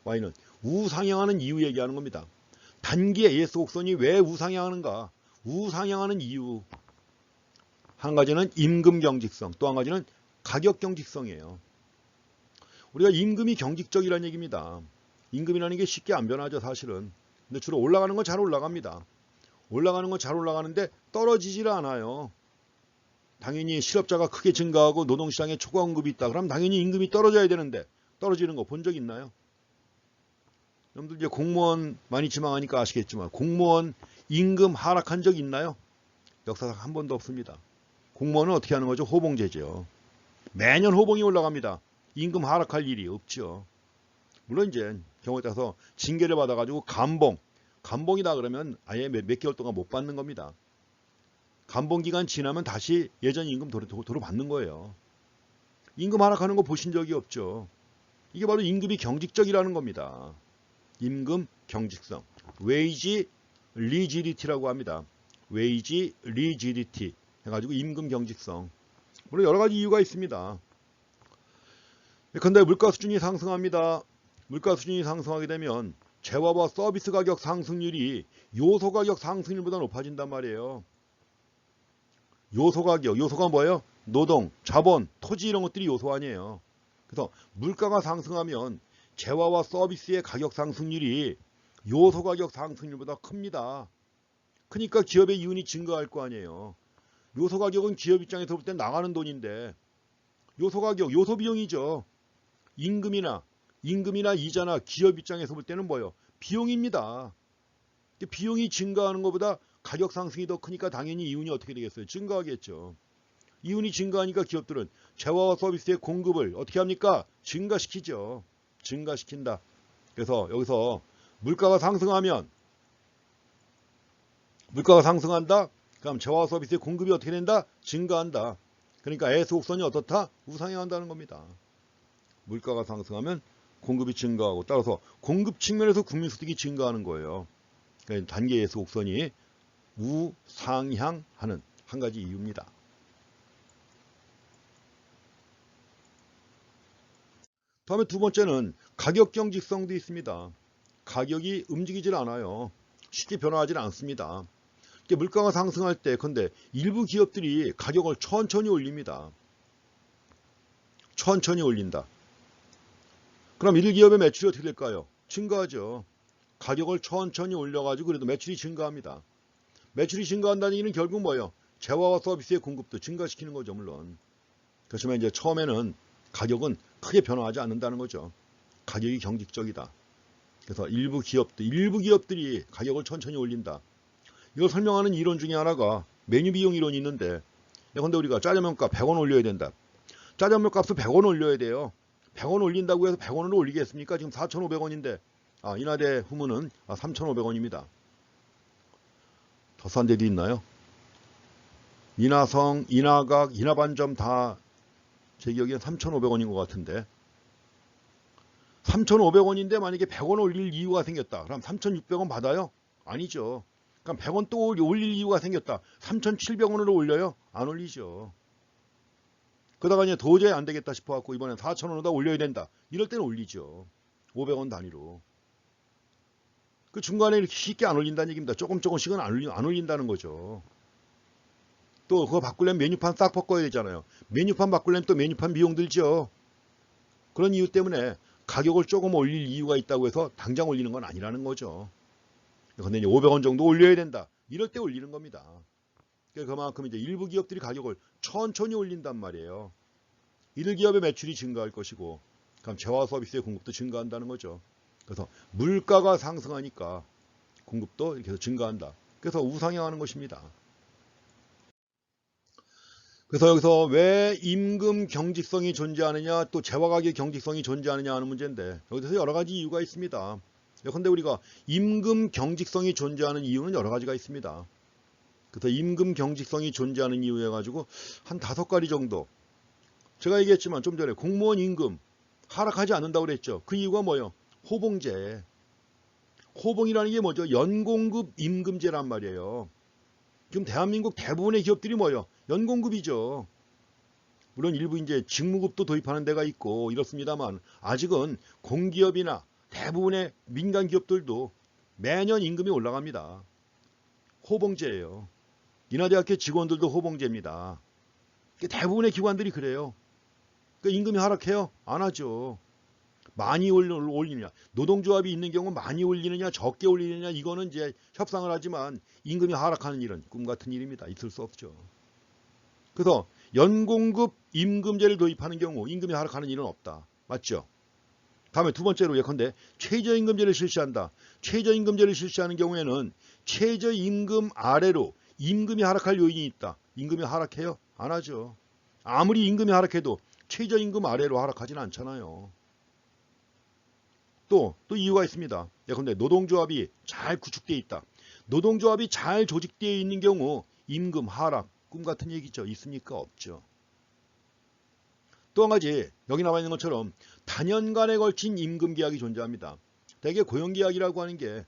[SPEAKER 1] Y는 우상향하는 이유 얘기하는 겁니다. 단기 AS 곡선이 왜 우상향하는가? 우상향하는 이유. 한 가지는 임금 경직성, 또 한 가지는 가격 경직성이에요. 우리가 임금이 경직적이라는 얘기입니다. 임금이라는 게 쉽게 안 변하죠, 사실은. 근데 주로 올라가는 건 잘 올라갑니다. 올라가는 건 잘 올라가는데 떨어지질 않아요. 당연히 실업자가 크게 증가하고 노동시장에 초과 공급이 있다. 그럼 당연히 임금이 떨어져야 되는데 떨어지는 거 본 적 있나요? 여러분들 이제 공무원 많이 지망하니까 아시겠지만 공무원 임금 하락한 적 있나요? 역사상 한 번도 없습니다. 공무원은 어떻게 하는 거죠? 호봉제죠. 매년 호봉이 올라갑니다. 임금 하락할 일이 없죠. 물론 이제 경우에 따라서 징계를 받아가지고 감봉이다 그러면 아예 몇 개월 동안 못 받는 겁니다. 감봉 기간 지나면 다시 예전 임금 도로 받는 거예요. 임금 하락하는 거 보신 적이 없죠. 이게 바로 임금이 경직적이라는 겁니다. 임금 경직성, wage rigidity라고 합니다. wage rigidity 해가지고 임금 경직성. 물론 여러 가지 이유가 있습니다. 그런데 물가 수준이 상승합니다. 물가 수준이 상승하게 되면 재화와 서비스 가격 상승률이 요소 가격 상승률보다 높아진단 말이에요. 요소 가격, 요소가 뭐예요? 노동, 자본, 토지 이런 것들이 요소 아니에요. 그래서 물가가 상승하면 재화와 서비스의 가격 상승률이 요소 가격 상승률보다 큽니다. 그러니까 기업의 이윤이 증가할 거 아니에요. 요소 가격은 기업 입장에서 볼 때 나가는 돈인데, 요소 가격, 요소 비용이죠. 임금이나 이자나 기업 입장에서 볼 때는 뭐예요? 비용입니다. 비용이 증가하는 것보다 가격 상승이 더 크니까 당연히 이윤이 어떻게 되겠어요? 증가하겠죠. 이윤이 증가하니까 기업들은 재화와 서비스의 공급을 어떻게 합니까? 증가시키죠. 증가시킨다. 그래서 여기서 물가가 상승한다. 그럼 재화와 서비스의 공급이 어떻게 된다? 증가한다. 그러니까 S 곡선이 어떻다? 우상향한다는 겁니다. 물가가 상승하면 공급이 증가하고, 따라서 공급 측면에서 국민소득이 증가하는 거예요. 그러니까 단계 S 곡선이 우상향하는 한 가지 이유입니다. 다음에 두 번째는 가격 경직성도 있습니다. 가격이 움직이질 않아요. 쉽게 변화하지 않습니다. 물가가 상승할 때 근데 일부 기업들이 가격을 천천히 올립니다. 천천히 올린다. 그럼 일기업의 매출이 어떻게 될까요? 증가하죠. 가격을 천천히 올려가지고 그래도 매출이 증가합니다. 매출이 증가한다는 얘기는 결국 뭐예요? 재화와 서비스의 공급도 증가시키는 거죠, 물론. 그렇지만 이제 처음에는 가격은 크게 변화하지 않는다는 거죠. 가격이 경직적이다. 그래서 일부 기업들이 가격을 천천히 올린다. 이걸 설명하는 이론 중에 하나가 메뉴 비용 이론이 있는데, 근데 우리가 짜장면 값 100원 올려야 된다. 짜장면 값을 100원 올려야 돼요. 100원 올린다고 해서 100원으로 올리겠습니까? 지금 4,500원인데 인하대 후문은 3,500원입니다. 더 싼 데도 있나요? 인하성, 인하각, 인하반점 다 제 기억엔 3,500원인 것 같은데, 3,500원인데 만약에 100원 올릴 이유가 생겼다. 그럼 3,600원 받아요? 아니죠. 그럼 100원 또 올릴 이유가 생겼다. 3,700원으로 올려요? 안 올리죠. 그러다가 이제 도저히 안 되겠다 싶어갖고 이번엔 4,000원으로 올려야 된다. 이럴 때는 올리죠. 500원 단위로. 그 중간에 이렇게 쉽게 안 올린다는 얘기입니다. 조금씩은 안 올린다는 거죠. 또 그거 바꾸려면 메뉴판 싹 바꿔야 되잖아요. 메뉴판 바꾸려면 또 메뉴판 비용 들죠. 그런 이유 때문에 가격을 조금 올릴 이유가 있다고 해서 당장 올리는 건 아니라는 거죠. 근데 이제 500원 정도 올려야 된다. 이럴 때 올리는 겁니다. 그만큼 이제 일부 기업들이 가격을 천천히 올린단 말이에요. 이들 기업의 매출이 증가할 것이고, 그럼 재화 서비스의 공급도 증가한다는 거죠. 그래서 물가가 상승하니까 공급도 이렇게 해서 증가한다. 그래서 우상향하는 것입니다. 그래서 여기서 왜 임금 경직성이 존재하느냐, 또 재화 가격 경직성이 존재하느냐 하는 문제인데, 여기서 여러 가지 이유가 있습니다. 그런데 우리가 임금 경직성이 존재하는 이유는 여러 가지가 있습니다. 그래서 임금 경직성이 존재하는 이유 해가지고 한 5가지 정도. 제가 얘기했지만 좀 전에 공무원 임금 하락하지 않는다고 그랬죠. 그 이유가 뭐예요? 호봉제. 호봉이라는 게 뭐죠? 연공급 임금제란 말이에요. 지금 대한민국 대부분의 기업들이 뭐예요? 연공급이죠. 물론 일부 이제 직무급도 도입하는 데가 있고 이렇습니다만, 아직은 공기업이나 대부분의 민간 기업들도 매년 임금이 올라갑니다. 호봉제예요. 인하대학교 직원들도 호봉제입니다. 대부분의 기관들이 그래요. 그러니까 임금이 하락해요? 안 하죠. 많이 올리느냐, 노동조합이 있는 경우 많이 올리느냐 적게 올리느냐, 이거는 이제 협상을 하지만 임금이 하락하는 일은 꿈 같은 일입니다. 있을 수 없죠. 그래서 연공급 임금제를 도입하는 경우 임금이 하락하는 일은 없다. 맞죠? 다음에 두 번째로 예컨대 최저임금제를 실시한다. 최저임금제를 실시하는 경우에는 최저임금 아래로 임금이 하락할 요인이 있다. 임금이 하락해요? 안 하죠. 아무리 임금이 하락해도 최저임금 아래로 하락하지는 않잖아요. 또 이유가 있습니다. 예컨대 노동조합이 잘 구축되어 있다. 노동조합이 잘 조직되어 있는 경우 임금 하락, 꿈 같은 얘기죠. 있습니까? 없죠. 또 한 가지, 여기 나와 있는 것처럼 단연간에 걸친 임금 계약이 존재합니다. 대개 고용계약이라고 하는 게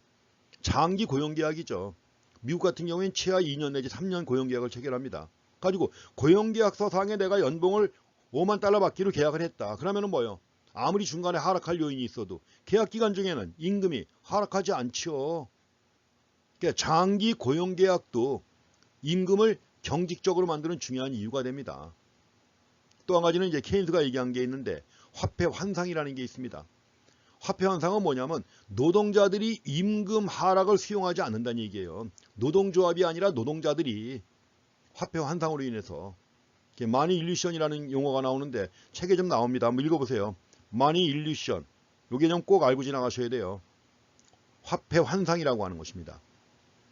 [SPEAKER 1] 장기 고용계약이죠. 미국 같은 경우에는 최하 2년 내지 3년 고용계약을 체결합니다. 가지고 고용계약서상에 내가 연봉을 $50,000 받기로 계약을 했다. 그러면은 뭐예요? 아무리 중간에 하락할 요인이 있어도 계약 기간 중에는 임금이 하락하지 않죠. 그러니까 장기 고용 계약도 임금을 경직적으로 만드는 중요한 이유가 됩니다. 또 한 가지는 이제 케인스가 얘기한 게 있는데 화폐 환상이라는 게 있습니다. 화폐 환상은 뭐냐면 노동자들이 임금 하락을 수용하지 않는다는 얘기예요. 노동조합이 아니라 노동자들이 화폐 환상으로 인해서 마니 일루션이라는 용어가 나오는데 책에 좀 나옵니다. 한번 읽어보세요. 마니 일루션. 이 개념 꼭 알고 지나가셔야 돼요. 화폐 환상이라고 하는 것입니다.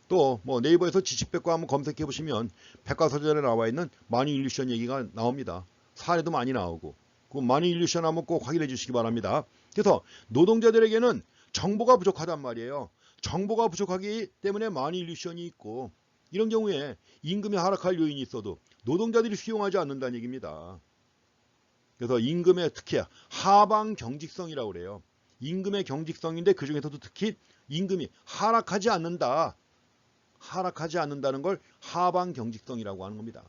[SPEAKER 1] 또 뭐 네이버에서 지식백과 한번 검색해 보시면 백과사전에 나와 있는 마니 일루션 얘기가 나옵니다. 사례도 많이 나오고 그 마니 일루션 한번 꼭 확인해 주시기 바랍니다. 그래서 노동자들에게는 정보가 부족하단 말이에요. 정보가 부족하기 때문에 마니 일루션이 있고 이런 경우에 임금이 하락할 요인이 있어도 노동자들이 수용하지 않는다는 얘기입니다. 그래서 임금의 특히 하방 경직성이라고 그래요. 임금의 경직성인데 그 중에서도 특히 임금이 하락하지 않는다. 하락하지 않는다는 걸 하방 경직성이라고 하는 겁니다.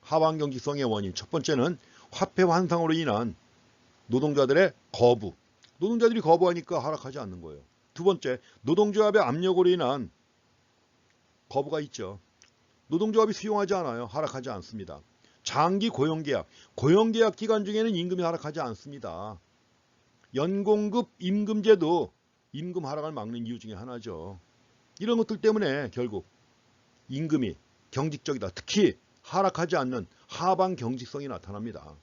[SPEAKER 1] 하방 경직성의 원인 첫 번째는 화폐 환상으로 인한 노동자들의 거부. 노동자들이 거부하니까 하락하지 않는 거예요. 두 번째, 노동조합의 압력으로 인한 거부가 있죠. 노동조합이 수용하지 않아요. 하락하지 않습니다. 장기 고용계약. 고용계약 기간 중에는 임금이 하락하지 않습니다. 연공급 임금제도 임금 하락을 막는 이유 중에 하나죠. 이런 것들 때문에 결국 임금이 경직적이다. 특히 하락하지 않는 하방 경직성이 나타납니다.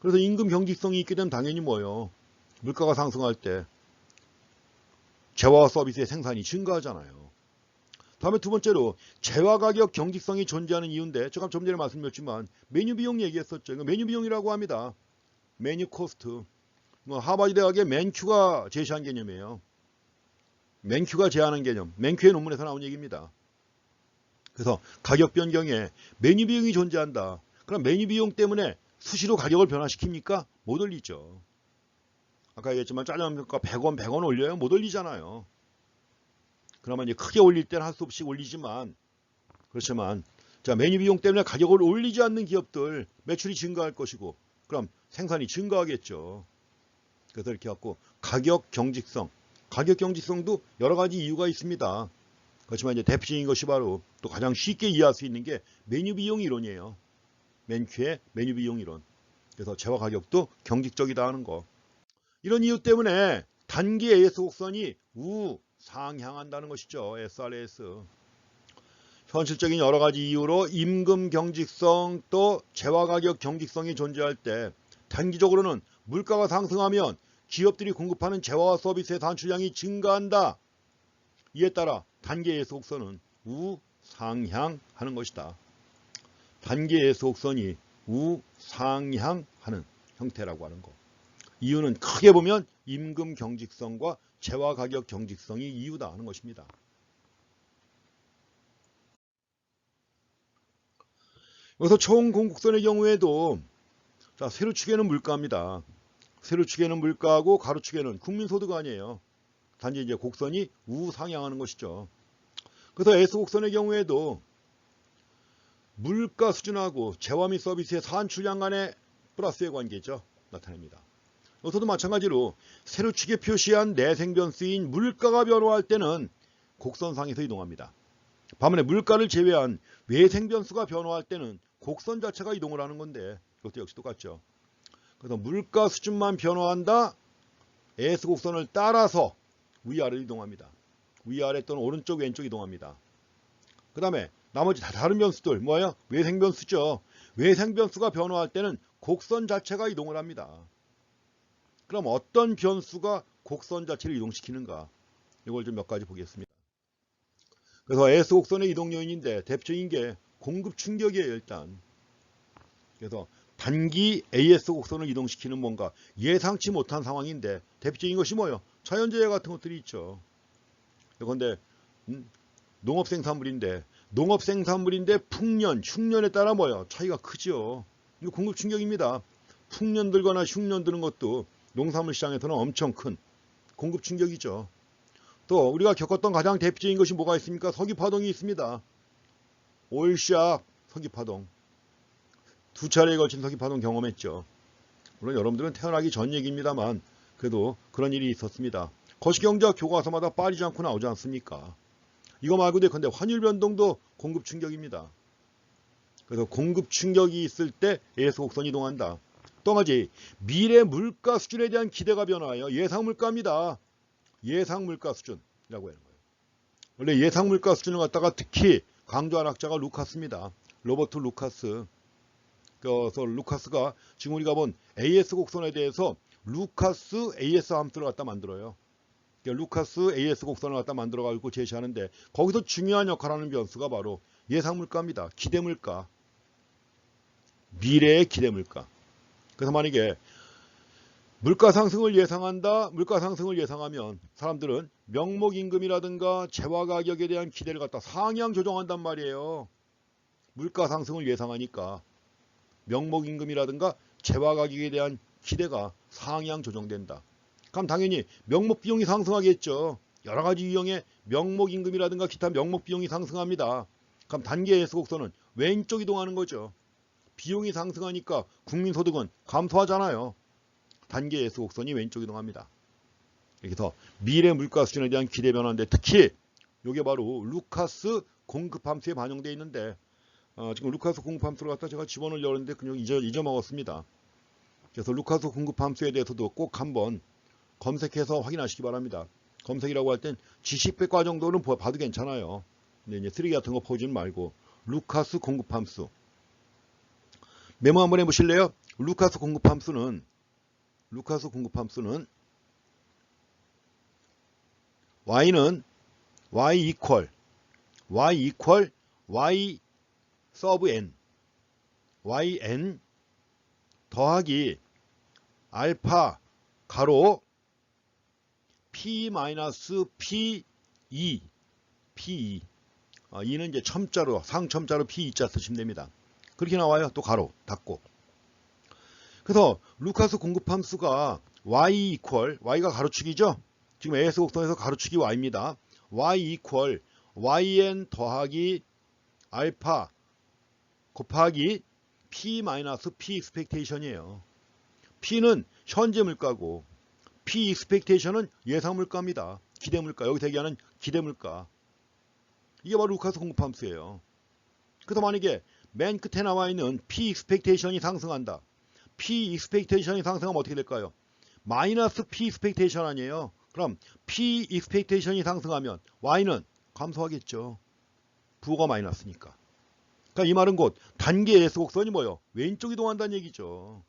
[SPEAKER 1] 그래서 임금 경직성이 있게 되면 당연히 뭐예요? 물가가 상승할 때 재화와 서비스의 생산이 증가하잖아요. 다음에 두 번째로 재화 가격 경직성이 존재하는 이유인데 제가 좀 전에 말씀드렸지만 메뉴 비용 얘기했었죠. 이거 메뉴 비용이라고 합니다. 메뉴 코스트. 하버드 대학의 맨큐가 제시한 개념이에요. 맨큐가 제안한 개념. 맨큐의 논문에서 나온 얘기입니다. 그래서 가격 변경에 메뉴 비용이 존재한다. 그럼 메뉴 비용 때문에 수시로 가격을 변화시킵니까? 못 올리죠. 아까 얘기했지만 짜장면가 100원 올려요? 못 올리잖아요. 그나마 이제 크게 올릴 때는 할 수 없이 올리지만 그렇지만 자 메뉴 비용 때문에 가격을 올리지 않는 기업들 매출이 증가할 것이고 그럼 생산이 증가하겠죠. 그래서 이렇게 갖고 가격 경직성도 여러 가지 이유가 있습니다. 그렇지만 이제 대표적인 것이 바로 또 가장 쉽게 이해할 수 있는 게 메뉴 비용 이론이에요. 맨큐의 메뉴 비용 이론. 그래서 재화 가격도 경직적이다 하는 거. 이런 이유 때문에 단기 AS 곡선이 우상향한다는 것이죠. SRAS. 현실적인 여러 가지 이유로 임금 경직성 또 재화 가격 경직성이 존재할 때 단기적으로는 물가가 상승하면 기업들이 공급하는 재화와 서비스의 산출량이 증가한다. 이에 따라 단기 AS 곡선은 우상향하는 것이다. 단기 AS 곡선이 우상향하는 형태라고 하는 것. 이유는 크게 보면 임금 경직성과 재화 가격 경직성이 이유다 하는 것입니다. 여기서 총 공곡선의 경우에도 자, 세로축에는 물가입니다. 세로축에는 물가하고 가로축에는 국민소득 아니에요. 단지 이제 곡선이 우상향하는 것이죠. 그래서 S곡선의 경우에도 물가 수준하고 재화 및 서비스의 산출량 간의 플러스의 관계죠. 나타냅니다. 여기서도 마찬가지로 세로축에 표시한 내생변수인 물가가 변화할 때는 곡선상에서 이동합니다. 반면에 물가를 제외한 외생변수가 변화할 때는 곡선 자체가 이동을 하는 건데 이것도 역시 똑같죠. 그래서 물가 수준만 변화한다. S곡선을 따라서 위아래로 이동합니다. 위아래 또는 오른쪽 왼쪽 이동합니다. 그 다음에 나머지 다 다른 변수들 뭐예요? 외생변수죠. 외생변수가 변화할 때는 곡선 자체가 이동을 합니다. 그럼 어떤 변수가 곡선 자체를 이동시키는가? 이걸 좀 몇 가지 보겠습니다. 그래서 S곡선의 이동 요인인데 대표적인 게 공급 충격이에요. 일단. 그래서 단기 AS 곡선을 이동시키는 뭔가 예상치 못한 상황인데 대표적인 것이 뭐예요? 자연재해 같은 것들이 있죠. 그런데 농업생산물인데 풍년, 흉년에 따라 뭐예요? 차이가 크죠. 이거 공급 충격입니다. 풍년 들거나 흉년 드는 것도 농산물 시장에서는 엄청 큰 공급 충격이죠. 또 우리가 겪었던 가장 대표적인 것이 뭐가 있습니까? 서귀파동이 있습니다. 올시압 서귀파동. 두 차례에 걸친 서귀파동 경험했죠. 물론 여러분들은 태어나기 전 얘기입니다만 그래도 그런 일이 있었습니다. 거시경제학 교과서마다 빠지지 않고 나오지 않습니까? 이거 말고도 근데 환율 변동도 공급 충격입니다. 그래서 공급 충격이 있을 때 AS 곡선이 이동한다. 또 한 가지 미래 물가 수준에 대한 기대가 변화하여 예상 물가입니다. 예상 물가 수준이라고 하는 거예요. 원래 예상 물가 수준을 갖다가 특히 강조한 학자가 루카스입니다. 로버트 루카스. 그래서 루카스가 지금 우리가 본 AS 곡선에 대해서 루카스 AS 함수를 갖다 만들어요. 그러니까 루카스 AS 곡선을 갖다 만들어 가지고 제시하는데 거기서 중요한 역할을 하는 변수가 바로 예상 물가입니다. 기대 물가. 미래의 기대 물가. 그래서 만약에 물가 상승을 예상한다. 물가 상승을 예상하면 사람들은 명목임금이라든가 재화 가격에 대한 기대를 갖다 상향 조정한단 말이에요. 물가 상승을 예상하니까 명목임금이라든가 재화 가격에 대한 기대가 상향 조정된다. 그럼 당연히 명목 비용이 상승하겠죠. 여러 가지 유형의 명목임금이라든가 기타 명목 비용이 상승합니다. 그럼 단기 AS 곡선은 왼쪽 이동하는 거죠. 비용이 상승하니까 국민소득은 감소하잖아요. 단기 AS 곡선이 왼쪽 이동합니다. 그래서 미래 물가 수준에 대한 기대 변화인데 특히 이게 바로 루카스 공급함수에 반영되어 있는데 지금 루카스 공급함수를 갖다 제가 집어넣으려고 했는데 그냥 잊어먹었습니다. 그래서 루카스 공급함수에 대해서도 꼭 한번 검색해서 확인하시기 바랍니다. 검색이라고 할 땐 지식백과 정도는 봐도 괜찮아요. 근데 이제 쓰레기 같은 거 보지는 말고 루카스 공급함수 메모 한번 해보실래요? 루카스 공급함수는 y는 y equal y sub n yn 더하기 알파 가로 p-p2 2는 이제 첨자로 상첨자로 p2자 쓰시면 됩니다. 그렇게 나와요. 또 가로 닫고. 그래서 루카스 공급함수가 y equal y가 가로축이죠. 지금 AS 곡선에서 가로축이 y입니다. y equal yn 더하기 알파 곱하기 p-p expectation이에요. p는 현재 물가고 p expectation은 예상 물가입니다. 기대 물가. 여기서 얘기하는 기대 물가. 이게 바로 루카스 공급함수예요. 그래서 만약에 맨 끝에 나와 있는 p expectation이 상승한다. p expectation이 상승하면 어떻게 될까요? 마이너스 p expectation 아니에요. 그럼 p expectation이 상승하면 y는 감소하겠죠. 부호가 마이너스니까. 그러니까 이 말은 곧 단기 AS 곡선이 뭐예요? 왼쪽 이동한다는 얘기죠.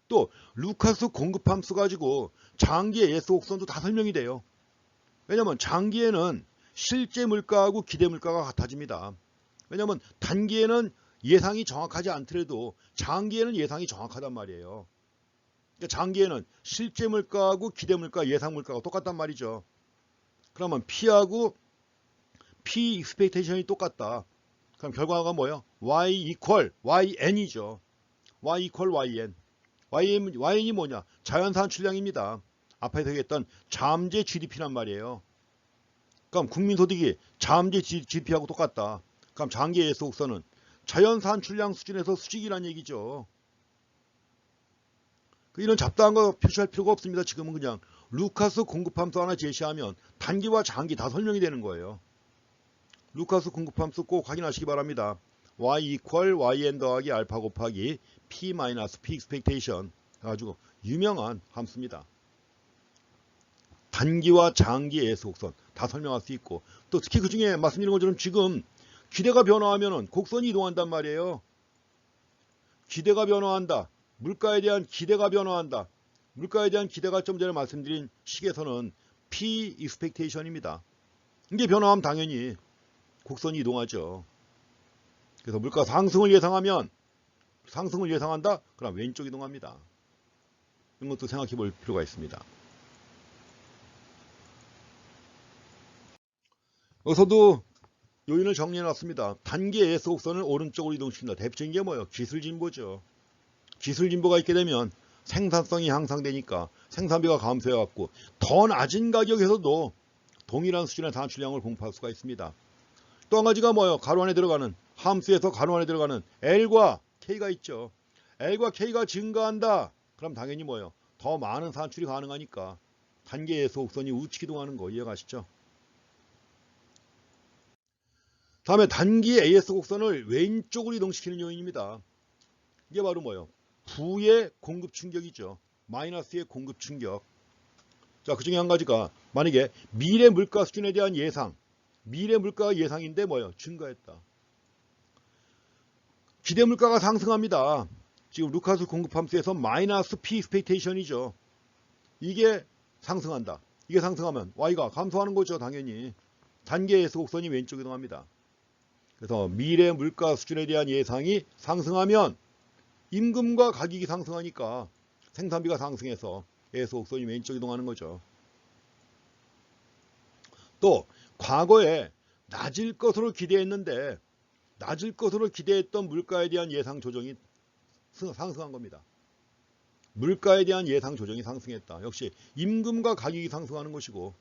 [SPEAKER 1] 또 루카스 공급함수 가지고 장기 AS 곡선도 다 설명이 돼요. 왜냐하면 장기에는 실제 물가하고 기대 물가가 같아집니다. 왜냐하면 단기에는 예상이 정확하지 않더라도 장기에는 예상이 정확하단 말이에요. 그러니까 장기에는 실제 물가하고 기대 물가, 예상 물가가 똑같단 말이죠. 그러면 P하고 P expectation이 똑같다. 그럼 결과가 뭐예요? Y equal YN이죠. Y equal YN. YN이 뭐냐? 자연산출량입니다. 앞에서 얘기했던 잠재 GDP란 말이에요. 그럼 국민소득이 잠재 GDP하고 똑같다. 그럼 장기 AS 곡선은 자연산출량 수준에서 수직이란 얘기죠. 이런 잡다한 거 표시할 필요가 없습니다. 지금은 그냥 루카스 공급함수 하나 제시하면 단기와 장기 다 설명이 되는 거예요. 루카스 공급함수 꼭 확인하시기 바랍니다. y equal yn 더하기 알파 곱하기 p 마이너스 p expectation 아주 유명한 함수입니다. 단기와 장기 AS 곡선 다 설명할 수 있고 또 특히 그 중에 말씀드린 것처럼 지금 기대가 변화하면 곡선이 이동한단 말이에요. 기대가 변화한다. 물가에 대한 기대가 변화한다. 물가에 대한 기대가 좀 전에 말씀드린 식에서는 P expectation입니다. 이게 변화하면 당연히 곡선이 이동하죠. 그래서 물가 상승을 예상한다? 그럼 왼쪽 이동합니다. 이런 것도 생각해 볼 필요가 있습니다. 여기서도 요인을 정리해 놨습니다. 단기 AS 곡선을 오른쪽으로 이동시킨다. 대표적인 게 뭐예요? 기술 진보죠. 기술 진보가 있게 되면 생산성이 향상되니까 생산비가 감소해 갖고 더 낮은 가격에서도 동일한 수준의 산출량을 공급할 수가 있습니다. 또 한 가지가 뭐예요? 가로 안에 들어가는 함수에서 가로 안에 들어가는 L과 K가 있죠. L과 K가 증가한다. 그럼 당연히 뭐예요? 더 많은 산출이 가능하니까 단계 예수 곡선이 우측 이동하는 거 이해가시죠? 다음에 단기 AS 곡선을 왼쪽으로 이동시키는 요인입니다. 이게 바로 뭐예요? 부의 공급 충격이죠. 마이너스의 공급 충격. 자, 그 중에 한 가지가 만약에 미래 물가 수준에 대한 예상, 미래 물가가 예상인데 뭐예요? 증가했다. 기대 물가가 상승합니다. 지금 루카스 공급함수에서 마이너스 P expectation이죠. 이게 상승한다. 이게 상승하면 Y가 감소하는 거죠. 당연히. 단계 예수 곡선이 왼쪽 이동합니다. 그래서 미래 물가 수준에 대한 예상이 상승하면 임금과 가격이 상승하니까 생산비가 상승해서 예수 곡선이 왼쪽 이동하는 거죠. 또 과거에 낮을 것으로 기대했는데 낮을 것으로 기대했던 물가에 대한 예상 조정이 상승한 겁니다. 물가에 대한 예상 조정이 상승했다. 역시 임금과 가격이 상승하는 것이고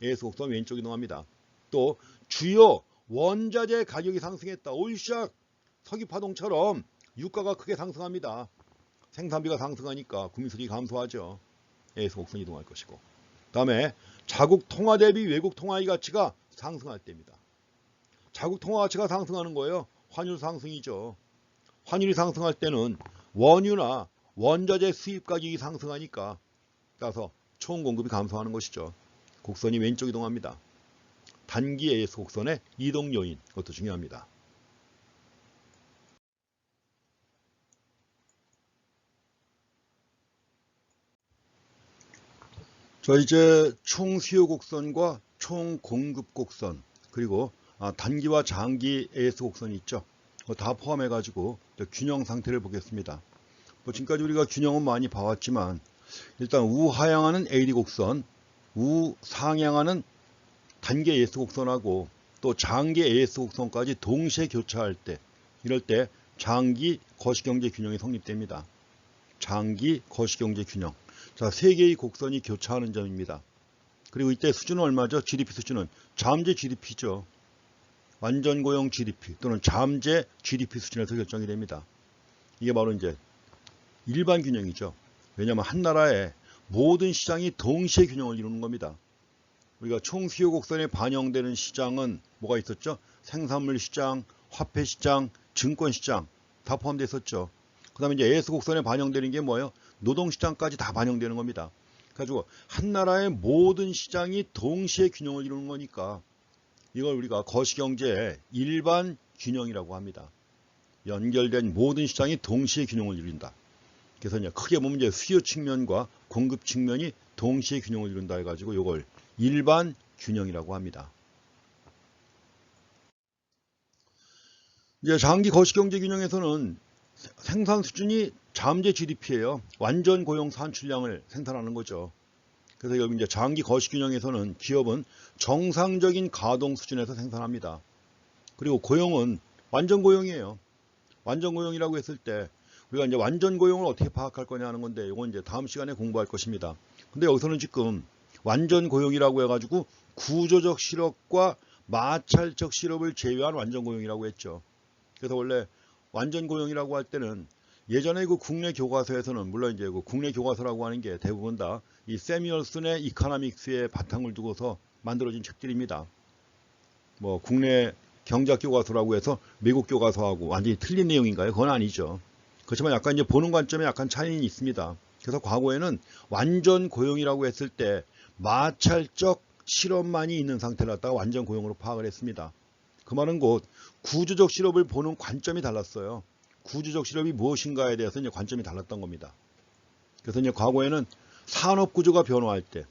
[SPEAKER 1] 예수 곡선 왼쪽 이동합니다. 또 주요 원자재 가격이 상승했다. 올시작 석유파동처럼 유가가 크게 상승합니다. 생산비가 상승하니까 국민소득이 감소하죠. 예수 곡선 이동할 것이고. 다음에 자국 통화 대비 외국 통화의 가치가 상승할 때입니다. 자국 통화 가치가 상승하는 거예요. 환율 상승이죠. 환율이 상승할 때는 원유나 원자재 수입 가격이 상승하니까 따라서 총 공급이 감소하는 것이죠. 곡선이 왼쪽 이동합니다. 단기 AS 곡선의 이동 요인, 그것도 중요합니다. 자, 이제 총 수요 곡선과 총 공급 곡선, 그리고 단기와 장기 AS 곡선이 있죠. 다 포함해 가지고 균형 상태를 보겠습니다. 지금까지 우리가 균형은 많이 봐왔지만 일단 우하향하는 AD 곡선, 우상향하는 단계 AS 곡선하고 또 장기 AS 곡선까지 동시에 교차할 때, 이럴 때 장기 거시경제 균형이 성립됩니다. 장기 거시경제 균형. 자, 세 개의 곡선이 교차하는 점입니다. 그리고 이때 수준은 얼마죠? GDP 수준은 잠재 GDP죠. 완전 고용 GDP 또는 잠재 GDP 수준에서 결정이 됩니다. 이게 바로 이제 일반 균형이죠. 왜냐하면 한 나라의 모든 시장이 동시에 균형을 이루는 겁니다. 우리가 총 수요 곡선에 반영되는 시장은 뭐가 있었죠? 생산물 시장, 화폐 시장, 증권 시장 다 포함되어 있었죠. 그 다음에 이제 AS 곡선에 반영되는 게 뭐예요? 노동 시장까지 다 반영되는 겁니다. 그래가지고 한 나라의 모든 시장이 동시에 균형을 이루는 거니까 이걸 우리가 거시경제의 일반 균형이라고 합니다. 연결된 모든 시장이 동시에 균형을 이룬다. 그래서 이제 크게 보면 이제 수요 측면과 공급 측면이 동시에 균형을 이룬다 해가지고 이걸 일반 균형이라고 합니다. 이제 장기 거시경제 균형에서는 생산 수준이 잠재 GDP예요. 완전 고용 산출량을 생산하는 거죠. 그래서 여기 이제 장기 거시균형에서는 기업은 정상적인 가동 수준에서 생산합니다. 그리고 고용은 완전 고용이에요. 완전 고용이라고 했을 때 우리가 이제 완전 고용을 어떻게 파악할 거냐 하는 건데 이건 이제 다음 시간에 공부할 것입니다. 근데 여기서는 지금 완전 고용이라고 해가지고 구조적 실업과 마찰적 실업을 제외한 완전 고용이라고 했죠. 그래서 원래 완전 고용이라고 할 때는 예전에 그 국내 교과서에서는 물론 이제 그 국내 교과서라고 하는 게 대부분 다 이 세미얼슨의 이코노믹스의 바탕을 두고서 만들어진 책들입니다. 뭐 국내 경제학 교과서라고 해서 미국 교과서하고 완전히 틀린 내용인가요? 그건 아니죠. 그렇지만 약간 이제 보는 관점에 약간 차이는 있습니다. 그래서 과거에는 완전 고용이라고 했을 때 마찰적 실업만이 있는 상태를 갖다가 완전 고용으로 파악을 했습니다. 그 말은 곧 구조적 실업을 보는 관점이 달랐어요. 구조적 실업이 무엇인가에 대해서 이제 관점이 달랐던 겁니다. 그래서 이제 과거에는 산업 구조가 변화할 때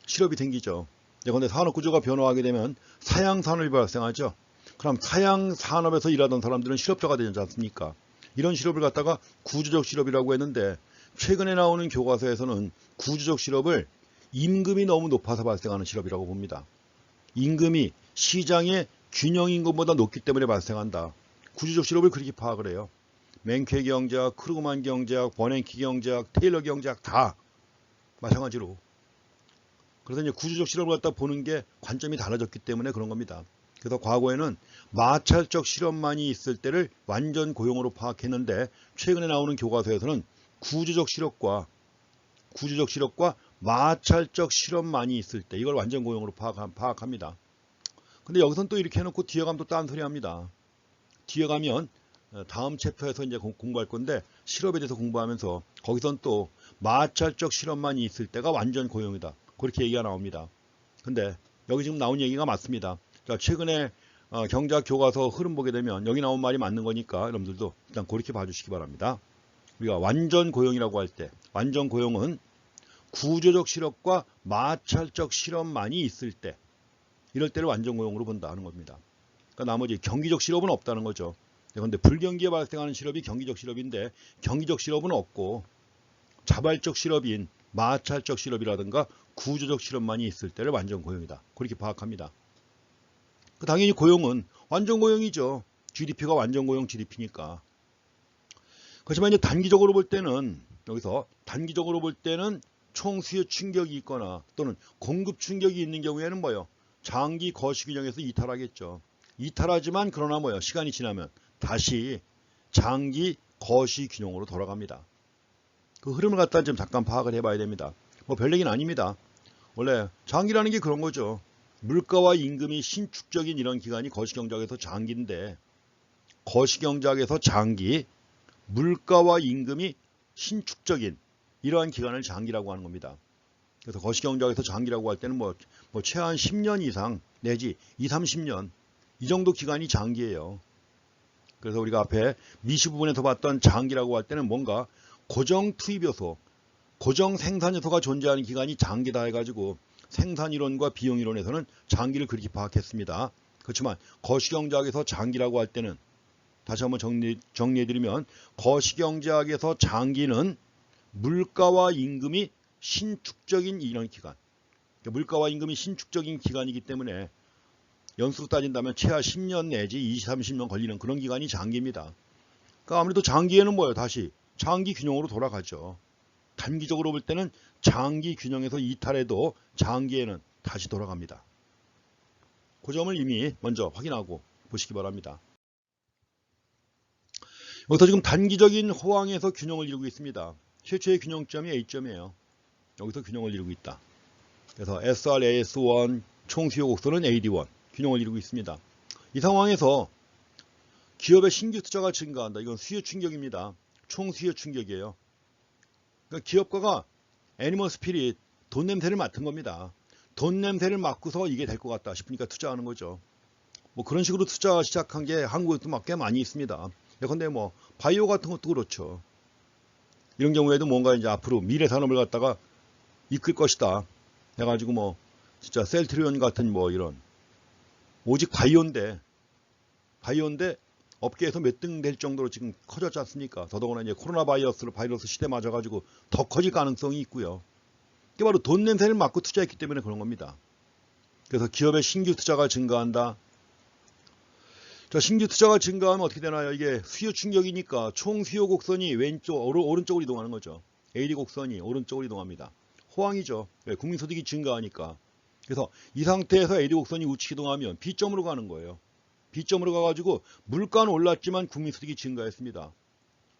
[SPEAKER 1] 실업이 생기죠. 그런데 산업 구조가 변화하게 되면 사양 산업이 발생하죠. 그럼 사양 산업에서 일하던 사람들은 실업자가 되지 않습니까? 이런 실업을 갖다가 구조적 실업이라고 했는데 최근에 나오는 교과서에서는 구조적 실업을 임금이 너무 높아서 발생하는 실업이라고 봅니다. 임금이 시장의 균형 임금보다 높기 때문에 발생한다. 구조적 실업을 그렇게 파악을 해요. 맹쾌 경제학, 크루그만 경제학, 버냉키 경제학, 테일러 경제학 다 마찬가지로. 그래서 이제 구조적 실업을 갖다 보는 게 관점이 달라졌기 때문에 그런 겁니다. 그래서 과거에는 마찰적 실업만이 있을 때를 완전 고용으로 파악했는데 최근에 나오는 교과서에서는 구조적 실업과 마찰적 실업만이 있을 때 이걸 완전 고용으로 파악합니다. 근데 여기서는 또 이렇게 해놓고 뒤에 가면 또 딴소리 합니다. 뒤에 가면 다음 챕터에서 이제 공부할 건데 실업에 대해서 공부하면서 거기선 또 마찰적 실업만이 있을 때가 완전 고용이다. 그렇게 얘기가 나옵니다. 근데 여기 지금 나온 얘기가 맞습니다. 자, 최근에 경제학 교과서 흐름 보게 되면 여기 나온 말이 맞는 거니까 여러분들도 일단 그렇게 봐주시기 바랍니다. 우리가 완전 고용이라고 할 때 완전 고용은 구조적 실업과 마찰적 실업만이 있을 때 이럴 때를 완전 고용으로 본다는 겁니다. 그러니까 나머지 경기적 실업은 없다는 거죠. 그런데 불경기에 발생하는 실업이 경기적 실업인데 경기적 실업은 없고 자발적 실업인 마찰적 실업이라든가 구조적 실업만이 있을 때를 완전 고용이다. 그렇게 파악합니다. 당연히 고용은 완전 고용이죠. GDP가 완전 고용 GDP니까. 그렇지만 이제 단기적으로 볼 때는 여기서 단기적으로 볼 때는 총수요 충격이 있거나 또는 공급 충격이 있는 경우에는 뭐요? 장기 거시균형에서 이탈하겠죠. 이탈하지만 그러나 뭐요? 시간이 지나면 다시 장기 거시균형으로 돌아갑니다. 그 흐름을 갖다 좀 잠깐 파악을 해봐야 됩니다. 뭐 별 얘기는 아닙니다. 원래 장기라는 게 그런 거죠. 물가와 임금이 신축적인 이런 기간이 거시경제학에서 장기인데 거시경제학에서 장기, 물가와 임금이 신축적인 이러한 기간을 장기라고 하는 겁니다. 그래서 거시경제학에서 장기라고 할 때는 뭐 최한 10년 이상 내지 20, 30년 이 정도 기간이 장기예요. 그래서 우리가 앞에 미시 부분에서 봤던 장기라고 할 때는 뭔가 고정 투입 요소, 고정 생산 요소가 존재하는 기간이 장기다 해가지고 생산이론과 비용이론에서는 장기를 그렇게 파악했습니다. 그렇지만 거시경제학에서 장기라고 할 때는 다시 한번 정리해드리면 거시경제학에서 장기는 물가와 임금이 신축적인 이런 기간, 그러니까 물가와 임금이 신축적인 기간이기 때문에 연수로 따진다면 최하 10년 내지 20, 30년 걸리는 그런 기간이 장기입니다. 그러니까 아무래도 장기에는 뭐예요? 다시 장기 균형으로 돌아가죠. 단기적으로 볼 때는 장기 균형에서 이탈해도 장기에는 다시 돌아갑니다. 그 점을 이미 먼저 확인하고 보시기 바랍니다. 여기서 지금 단기적인 호황에서 균형을 이루고 있습니다. 최초의 균형점이 A점이에요. 여기서 균형을 이루고 있다. 그래서 SRAS1 총수요 곡선은 AD1 균형을 이루고 있습니다. 이 상황에서 기업의 신규 투자가 증가한다. 이건 수요 충격입니다. 총수요 충격이에요. 그러니까 기업가가 애니멀 스피릿 돈 냄새를 맡은 겁니다. 돈 냄새를 맡고서 이게 될 것 같다 싶으니까 투자하는 거죠. 뭐 그런 식으로 투자 시작한 게 한국에도 꽤 많이 있습니다. 예컨대 뭐 바이오 같은 것도 그렇죠. 이런 경우에도 뭔가 이제 앞으로 미래 산업을 갖다가 이끌 것이다 해가지고 뭐 진짜 셀트리온 같은 뭐 이런 오직 바이오인데 업계에서 몇 등 될 정도로 지금 커졌지 않습니까? 더더구나 이제 코로나 바이러스 시대 맞아가지고 더 커질 가능성이 있고요. 이게 바로 돈 냄새를 맡고 투자했기 때문에 그런 겁니다. 그래서 기업의 신규 투자가 증가한다. 자, 신규 투자가 증가하면 어떻게 되나요? 이게 수요 충격이니까 총 수요 곡선이 오른쪽으로 이동하는 거죠. AD 곡선이 오른쪽으로 이동합니다. 호황이죠. 국민소득이 증가하니까. 그래서 이 상태에서 AD 곡선이 우측 이동하면 B점으로 가는 거예요. B점으로 가가지고 물가는 올랐지만 국민소득이 증가했습니다.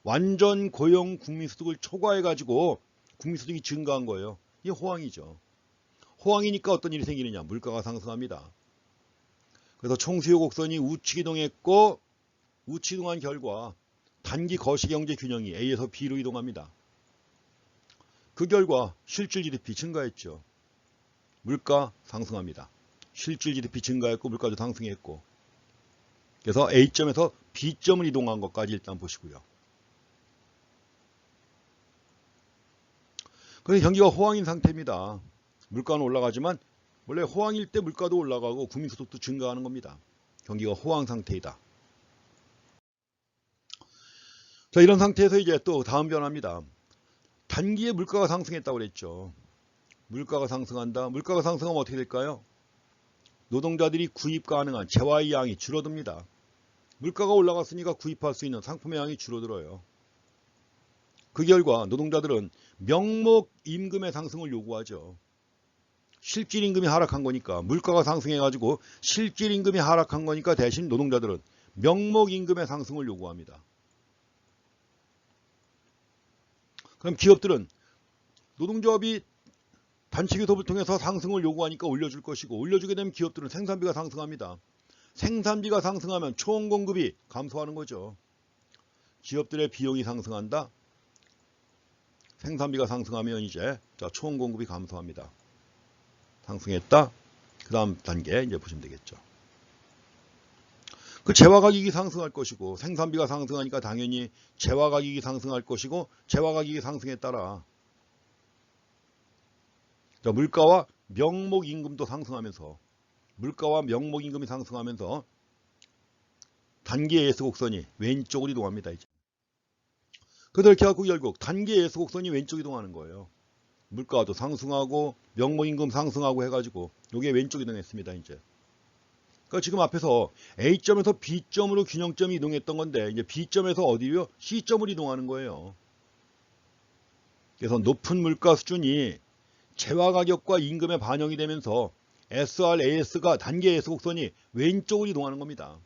[SPEAKER 1] 완전 고용 국민소득을 초과해가지고 국민소득이 증가한 거예요. 이게 호황이죠. 호황이니까 어떤 일이 생기느냐? 물가가 상승합니다. 그래서 총수요 곡선이 우측 이동했고 우측 이동한 결과 단기 거시경제 균형이 A에서 B로 이동합니다. 그 결과 실질 GDP 증가했죠. 물가 상승합니다. 실질 GDP 증가했고 물가도 상승했고 그래서 A점에서 B점을 이동한 것까지 일단 보시고요. 그래서 경기가 호황인 상태입니다. 물가는 올라가지만 원래 호황일 때 물가도 올라가고 국민소득도 증가하는 겁니다. 경기가 호황 상태이다. 자, 이런 상태에서 이제 또 다음 변화입니다. 단기에 물가가 상승했다고 그랬죠. 물가가 상승한다. 물가가 상승하면 어떻게 될까요? 노동자들이 구입 가능한 재화의 양이 줄어듭니다. 물가가 올라갔으니까 구입할 수 있는 상품의 양이 줄어들어요. 그 결과 노동자들은 명목 임금의 상승을 요구하죠. 실질 임금이 하락한 거니까, 물가가 상승해가지고 실질 임금이 하락한 거니까 대신 노동자들은 명목 임금의 상승을 요구합니다. 그럼 기업들은 노동조합이 단체 교섭을 통해서 상승을 요구하니까 올려줄 것이고, 올려주게 되면 기업들은 생산비가 상승합니다. 생산비가 상승하면 총 공급이 감소하는 거죠. 기업들의 비용이 상승한다. 생산비가 상승하면 이제 총 공급이 감소합니다. 상승했다. 그 다음 단계 이제 보시면 되겠죠. 그 재화 가격이 상승할 것이고, 생산비가 상승하니까 당연히 재화 가격이 상승할 것이고, 재화 가격이 상승에 따라 물가와 명목 임금도 상승하면서, 물가와 명목 임금이 상승하면서 단기 예수 곡선이 왼쪽으로 이동합니다. 이제. 그래서 이렇게 해갖고 결국 단기 예수 곡선이 왼쪽 이동하는 거예요. 물가도 상승하고 명목 임금 상승하고 해가지고 이게 왼쪽 이동했습니다. 이제. 그러니까 지금 앞에서 A점에서 B점으로 균형점이 이동했던 건데, 이제 B점에서 어디요? C점으로 이동하는 거예요. 그래서 높은 물가 수준이 재화 가격과 임금에 반영이 되면서 SRAS가 단계 예수 곡선이 왼쪽으로 이동하는 겁니다.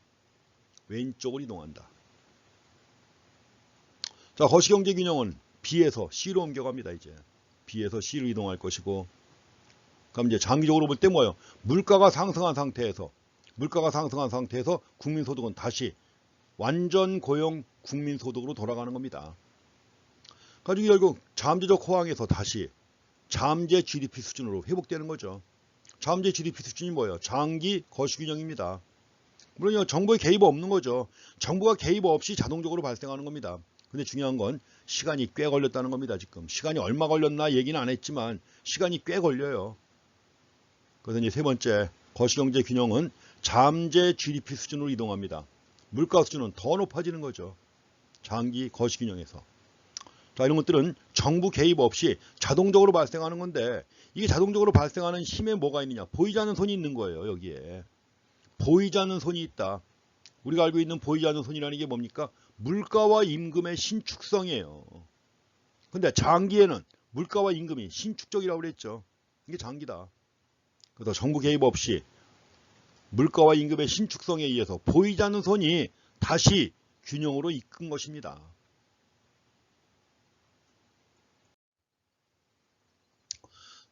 [SPEAKER 1] 왼쪽으로 이동한다. 자, 거시경제 균형은 B에서 C로 옮겨갑니다. 이제 B에서 C로 이동할 것이고, 그럼 이제 장기적으로 볼 때 뭐예요? 물가가 상승한 상태에서 국민소득은 다시 완전 고용 국민소득으로 돌아가는 겁니다. 가지고 결국 잠재적 호황에서 다시 잠재 GDP 수준으로 회복되는 거죠. 잠재 GDP 수준이 뭐예요? 장기 거시균형입니다. 물론 정부의 개입 없는 거죠. 정부가 개입 없이 자동적으로 발생하는 겁니다. 근데 중요한 건 시간이 꽤 걸렸다는 겁니다. 지금 시간이 얼마 걸렸나 얘기는 안 했지만 시간이 꽤 걸려요. 그래서 이제 세 번째 거시경제 균형은 잠재 GDP 수준으로 이동합니다. 물가 수준은 더 높아지는 거죠. 장기 거시균형에서. 자, 이런 것들은 정부 개입 없이 자동적으로 발생하는 건데, 이게 자동적으로 발생하는 힘에 뭐가 있느냐? 보이지 않는 손이 있는 거예요. 여기에 보이지 않는 손이 있다. 우리가 알고 있는 보이지 않는 손이라는 게 뭡니까? 물가와 임금의 신축성이에요. 근데 장기에는 물가와 임금이 신축적이라고 그랬죠. 이게 장기다. 그래서 정부 개입 없이 물가와 임금의 신축성에 의해서 보이지 않는 손이 다시 균형으로 이끈 것입니다.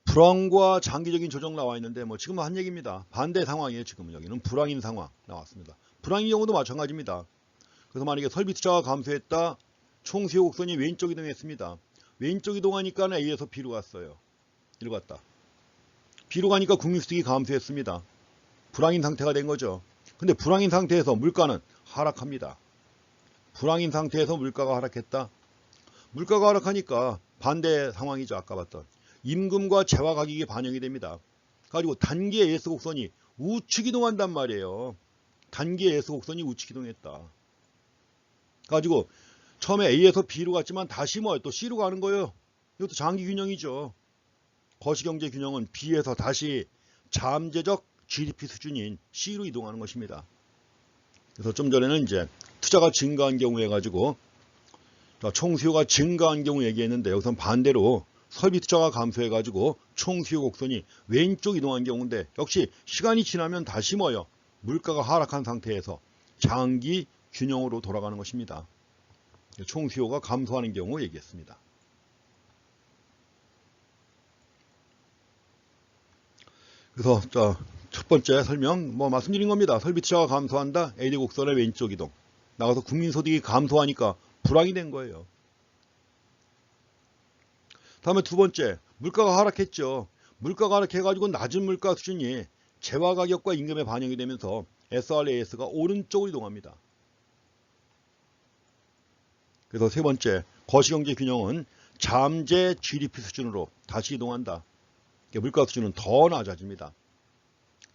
[SPEAKER 1] 불황과 장기적인 조정 나와 있는데, 뭐 지금 한 얘기입니다. 반대 상황이에요. 지금은 여기는 불황인 상황 나왔습니다. 불황인 경우도 마찬가지입니다. 그래서 만약에 설비 투자가 감소했다. 총 수요 곡선이 왼쪽 이동했습니다. 왼쪽 이동하니까 A에서 B로 갔어요. B로 갔다. B로 가니까 국민소득이 감소했습니다. 불황인 상태가 된 거죠. 근데 불황인 상태에서 물가는 하락합니다. 불황인 상태에서 물가가 하락했다. 물가가 하락하니까 반대 상황이죠. 아까 봤던 임금과 재화 가격이 반영이 됩니다. 가지고 단기의 예수 곡선이 우측 이동한단 말이에요. 단기의 예수 곡선이 우측 이동했다. 가지고 처음에 A에서 B로 갔지만 다시 또 C로 가는 거예요. 이것도 장기 균형이죠. 거시경제 균형은 B에서 다시 잠재적 GDP 수준인 C로 이동하는 것입니다. 그래서 좀 전에는 이제 투자가 증가한 경우에 가지고 총 수요가 증가한 경우 얘기했는데, 여기서는 반대로 설비 투자가 감소해 가지고 총 수요 곡선이 왼쪽 이동한 경우인데, 역시 시간이 지나면 다시 물가가 하락한 상태에서 장기 균형으로 돌아가는 것입니다. 총 수요가 감소하는 경우 얘기했습니다. 그래서 첫 번째 설명 말씀드린 겁니다. 설비 투자가 감소한다. AD 곡선의 왼쪽 이동. 나가서 국민소득이 감소하니까 불황이 된 거예요. 다음에 두 번째, 물가가 하락했죠. 물가가 하락해가지고 낮은 물가 수준이 재화 가격과 임금에 반영이 되면서 SRAS가 오른쪽으로 이동합니다. 그래서 세 번째, 거시경제 균형은 잠재 GDP 수준으로 다시 이동한다. 물가 수준은 더 낮아집니다.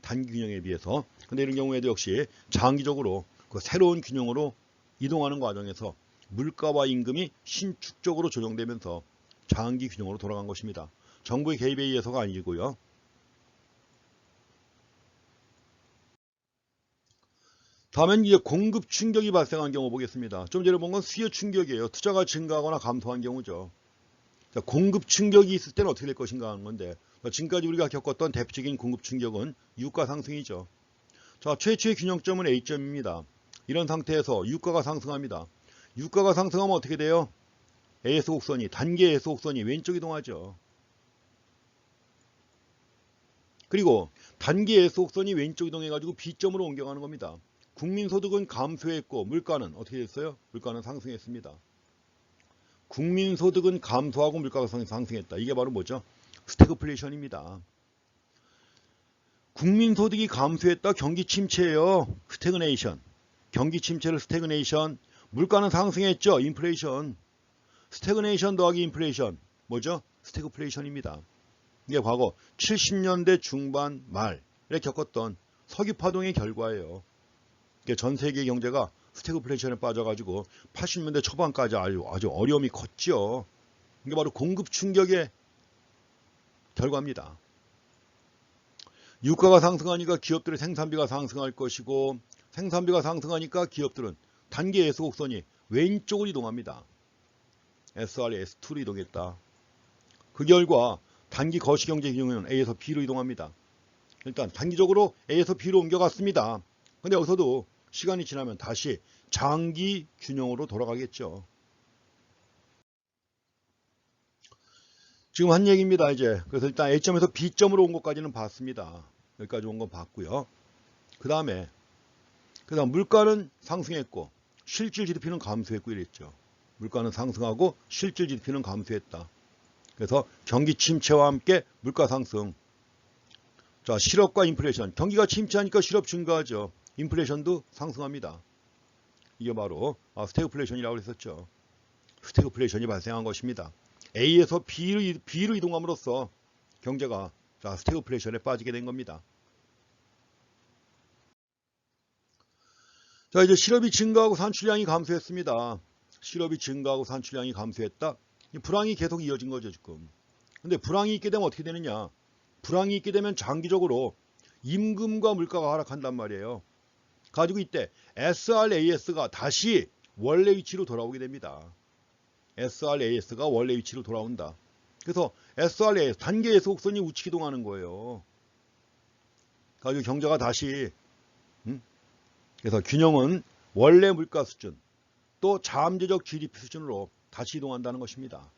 [SPEAKER 1] 단기 균형에 비해서. 근데 이런 경우에도 역시 장기적으로 그 새로운 균형으로 이동하는 과정에서 물가와 임금이 신축적으로 조정되면서 장기 균형으로 돌아간 것입니다. 정부의 개입에 의해서가 아니고요. 다음은 이제 공급 충격이 발생한 경우 보겠습니다. 좀 전에 본 건 수요 충격이에요. 투자가 증가하거나 감소한 경우죠. 자, 공급 충격이 있을 때는 어떻게 될 것인가 하는 건데, 지금까지 우리가 겪었던 대표적인 공급 충격은 유가 상승이죠. 자, 최초의 균형점은 A점입니다. 이런 상태에서 유가가 상승합니다. 유가가 상승하면 어떻게 돼요? AS 곡선이, 단기 AS 곡선이 왼쪽 이동하죠. 그리고 단기 AS 곡선이 왼쪽 이동해가지고 B점으로 옮겨가는 겁니다. 국민소득은 감소했고 물가는 어떻게 됐어요? 물가는 상승했습니다. 국민소득은 감소하고 물가가 상승했다. 이게 바로 뭐죠? 스태그플레이션입니다. 국민소득이 감소했다. 경기 침체예요. 스태그네이션. 경기 침체를 스태그네이션. 물가는 상승했죠. 인플레이션. 스태그네이션 더하기 인플레이션. 뭐죠? 스태그플레이션입니다. 이게 과거 70년대 중반 말에 겪었던 석유파동의 결과예요. 전 세계 경제가 스태그플레이션에 빠져가지고 80년대 초반까지 아주 어려움이 컸죠. 이게 바로 공급 충격의 결과입니다. 유가가 상승하니까 기업들의 생산비가 상승할 것이고 생산비가 상승하니까 기업들은 단기 S 곡선이 왼쪽으로 이동합니다. SR이 S2로 이동했다. 그 결과 단기 거시경제 균형은 A에서 B로 이동합니다. 일단 단기적으로 A에서 B로 옮겨갔습니다. 근데 여기서도 시간이 지나면 다시 장기 균형으로 돌아가겠죠. 지금 한 얘기입니다. 이제 그래서 일단 A점에서 B점으로 온 것까지는 봤습니다. 여기까지 온 건 봤고요. 그 다음 물가는 상승했고 실질 GDP는 감소했고 이랬죠. 물가는 상승하고 실질 GDP는 감소했다. 그래서 경기 침체와 함께 물가 상승. 자, 실업과 인플레이션. 경기가 침체하니까 실업 증가하죠. 인플레이션도 상승합니다. 이게 바로 스태그플레이션이라고 했었죠. 스태그플레이션이 발생한 것입니다. A에서 B로 이동함으로써 경제가 스태그플레이션에 빠지게 된 겁니다. 자, 이제 실업이 증가하고 산출량이 감소했습니다. 실업이 증가하고 산출량이 감소했다. 불황이 계속 이어진 거죠, 지금. 근데 불황이 있게 되면 어떻게 되느냐? 불황이 있게 되면 장기적으로 임금과 물가가 하락한단 말이에요. 가지고 이때 SRAS가 다시 원래 위치로 돌아오게 됩니다. SRAS가 원래 위치로 돌아온다. 그래서 SRAS, 단기 S 곡선이 우측 이동하는 거예요. 가지고 경제가 다시 그래서 균형은 원래 물가 수준 또 잠재적 GDP 수준으로 다시 이동한다는 것입니다.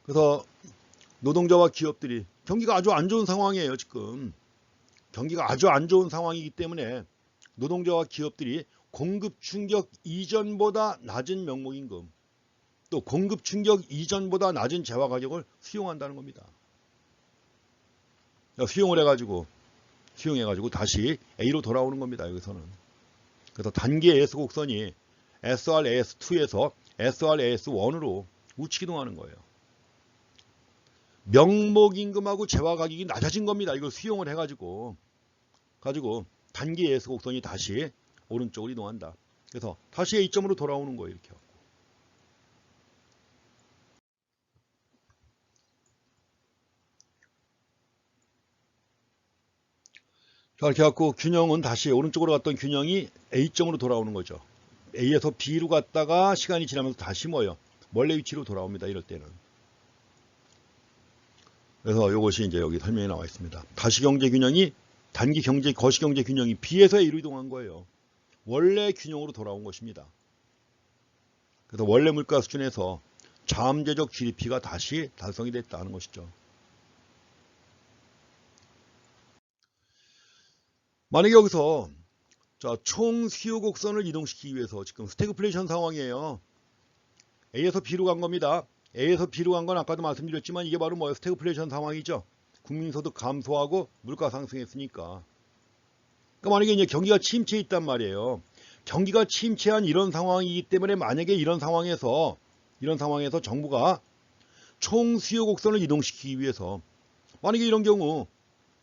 [SPEAKER 1] 그래서 노동자와 기업들이 경기가 아주 안 좋은 상황이에요. 지금 경기가 아주 안 좋은 상황이기 때문에 노동자와 기업들이 공급 충격 이전보다 낮은 명목임금 또 공급 충격 이전보다 낮은 재화 가격을 수용한다는 겁니다. 수용해가지고 다시 A로 돌아오는 겁니다. 여기서는. 그래서 단기 S 곡선이 SRAS2에서 SRAS1으로 우측 이동하는 거예요. 명목임금하고 재화 가격이 낮아진 겁니다. 이걸 수용을 해가지고 단기 S 곡선이 다시 오른쪽으로 이동한다. 그래서 다시 A점으로 돌아오는 거예요. 이렇게. 자, 이렇게 해갖고 균형은 다시 오른쪽으로 갔던 균형이 A점으로 돌아오는 거죠. A에서 B로 갔다가 시간이 지나면서 다시 원래 위치로 돌아옵니다. 이럴 때는. 그래서 이것이 이제 여기 설명에 나와 있습니다. 가시경제 균형이 단기 경제 거시경제 균형이 B에서 A로 이동한 거예요. 원래 균형으로 돌아온 것입니다. 그래서 원래 물가 수준에서 잠재적 GDP가 다시 달성이 됐다는 것이죠. 만약에 여기서 총 수요 곡선을 이동시키기 위해서 지금 스태그플레이션 상황이에요. A에서 B로 간 겁니다. A에서 B로 간 건 아까도 말씀드렸지만 이게 바로 스태그플레이션 상황이죠. 국민소득 감소하고 물가 상승했으니까. 그러니까 만약에 이제 경기가 침체해 있단 말이에요. 경기가 침체한 이런 상황이기 때문에 만약에 이런 상황에서 정부가 총 수요 곡선을 이동시키기 위해서 만약에 이런 경우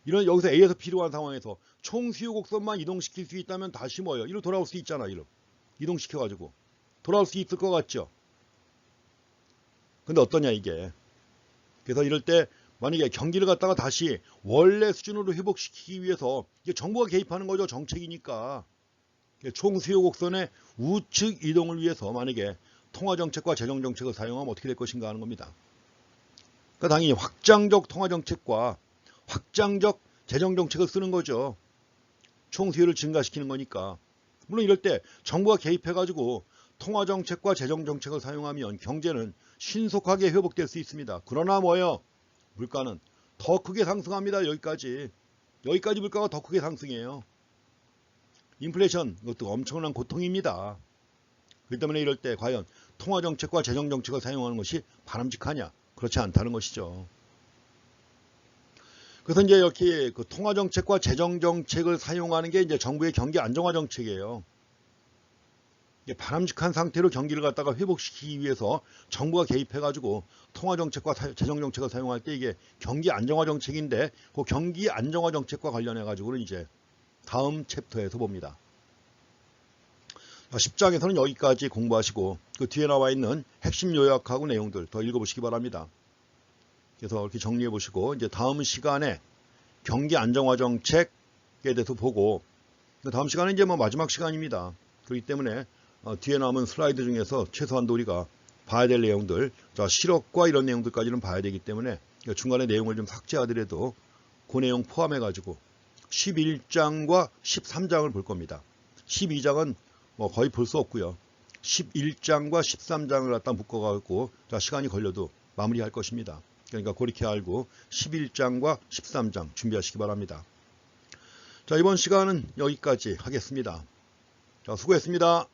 [SPEAKER 1] 여기서 A에서 B로 간 상황에서 총 수요 곡선만 이동시킬 수 있다면 다시 이리로 돌아올 수 있잖아. 이동시켜가지고 돌아올 수 있을 것 같죠. 근데 어떠냐 이게. 그래서 이럴 때 만약에 경기를 갖다가 다시 원래 수준으로 회복시키기 위해서 이게 정부가 개입하는 거죠. 정책이니까. 총 수요 곡선의 우측 이동을 위해서 만약에 통화정책과 재정정책을 사용하면 어떻게 될 것인가 하는 겁니다. 그러니까 당연히 확장적 통화정책과 확장적 재정정책을 쓰는 거죠. 총수요를 증가시키는 거니까. 물론 이럴 때 정부가 개입해가지고 통화정책과 재정정책을 사용하면 경제는 신속하게 회복될 수 있습니다. 그러나 뭐예요? 물가는 더 크게 상승합니다. 여기까지 물가가 더 크게 상승해요. 인플레이션, 이것도 엄청난 고통입니다. 그렇기 때문에 이럴 때 과연 통화정책과 재정정책을 사용하는 것이 바람직하냐? 그렇지 않다는 것이죠. 그래서 이제 이렇게 그 통화정책과 재정정책을 사용하는 게 이제 정부의 경기 안정화 정책이에요. 바람직한 상태로 경기를 갖다가 회복시키기 위해서 정부가 개입해가지고 통화정책과 재정정책을 사용할 때 이게 경기 안정화 정책인데 그 경기 안정화 정책과 관련해가지고는 이제 다음 챕터에서 봅니다. 10장에서는 여기까지 공부하시고 그 뒤에 나와 있는 핵심 요약하고 내용들 더 읽어보시기 바랍니다. 그래서 이렇게 정리해 보시고 이제 다음 시간에 경기 안정화 정책에 대해서 보고 다음 시간은 이제 뭐 마지막 시간입니다. 그렇기 때문에 뒤에 남은 슬라이드 중에서 최소한도 우리가 봐야 될 내용들, 자, 실업과 이런 내용들까지는 봐야 되기 때문에 중간에 내용을 좀 삭제하더라도 그 내용 포함해 가지고 11장과 13장을 볼 겁니다. 12장은 뭐 거의 볼 수 없고요. 11장과 13장을 갖다 묶어가지고 자, 시간이 걸려도 마무리할 것입니다. 그러니까 그렇게 알고 11장과 13장 준비하시기 바랍니다. 자, 이번 시간은 여기까지 하겠습니다. 자, 수고했습니다.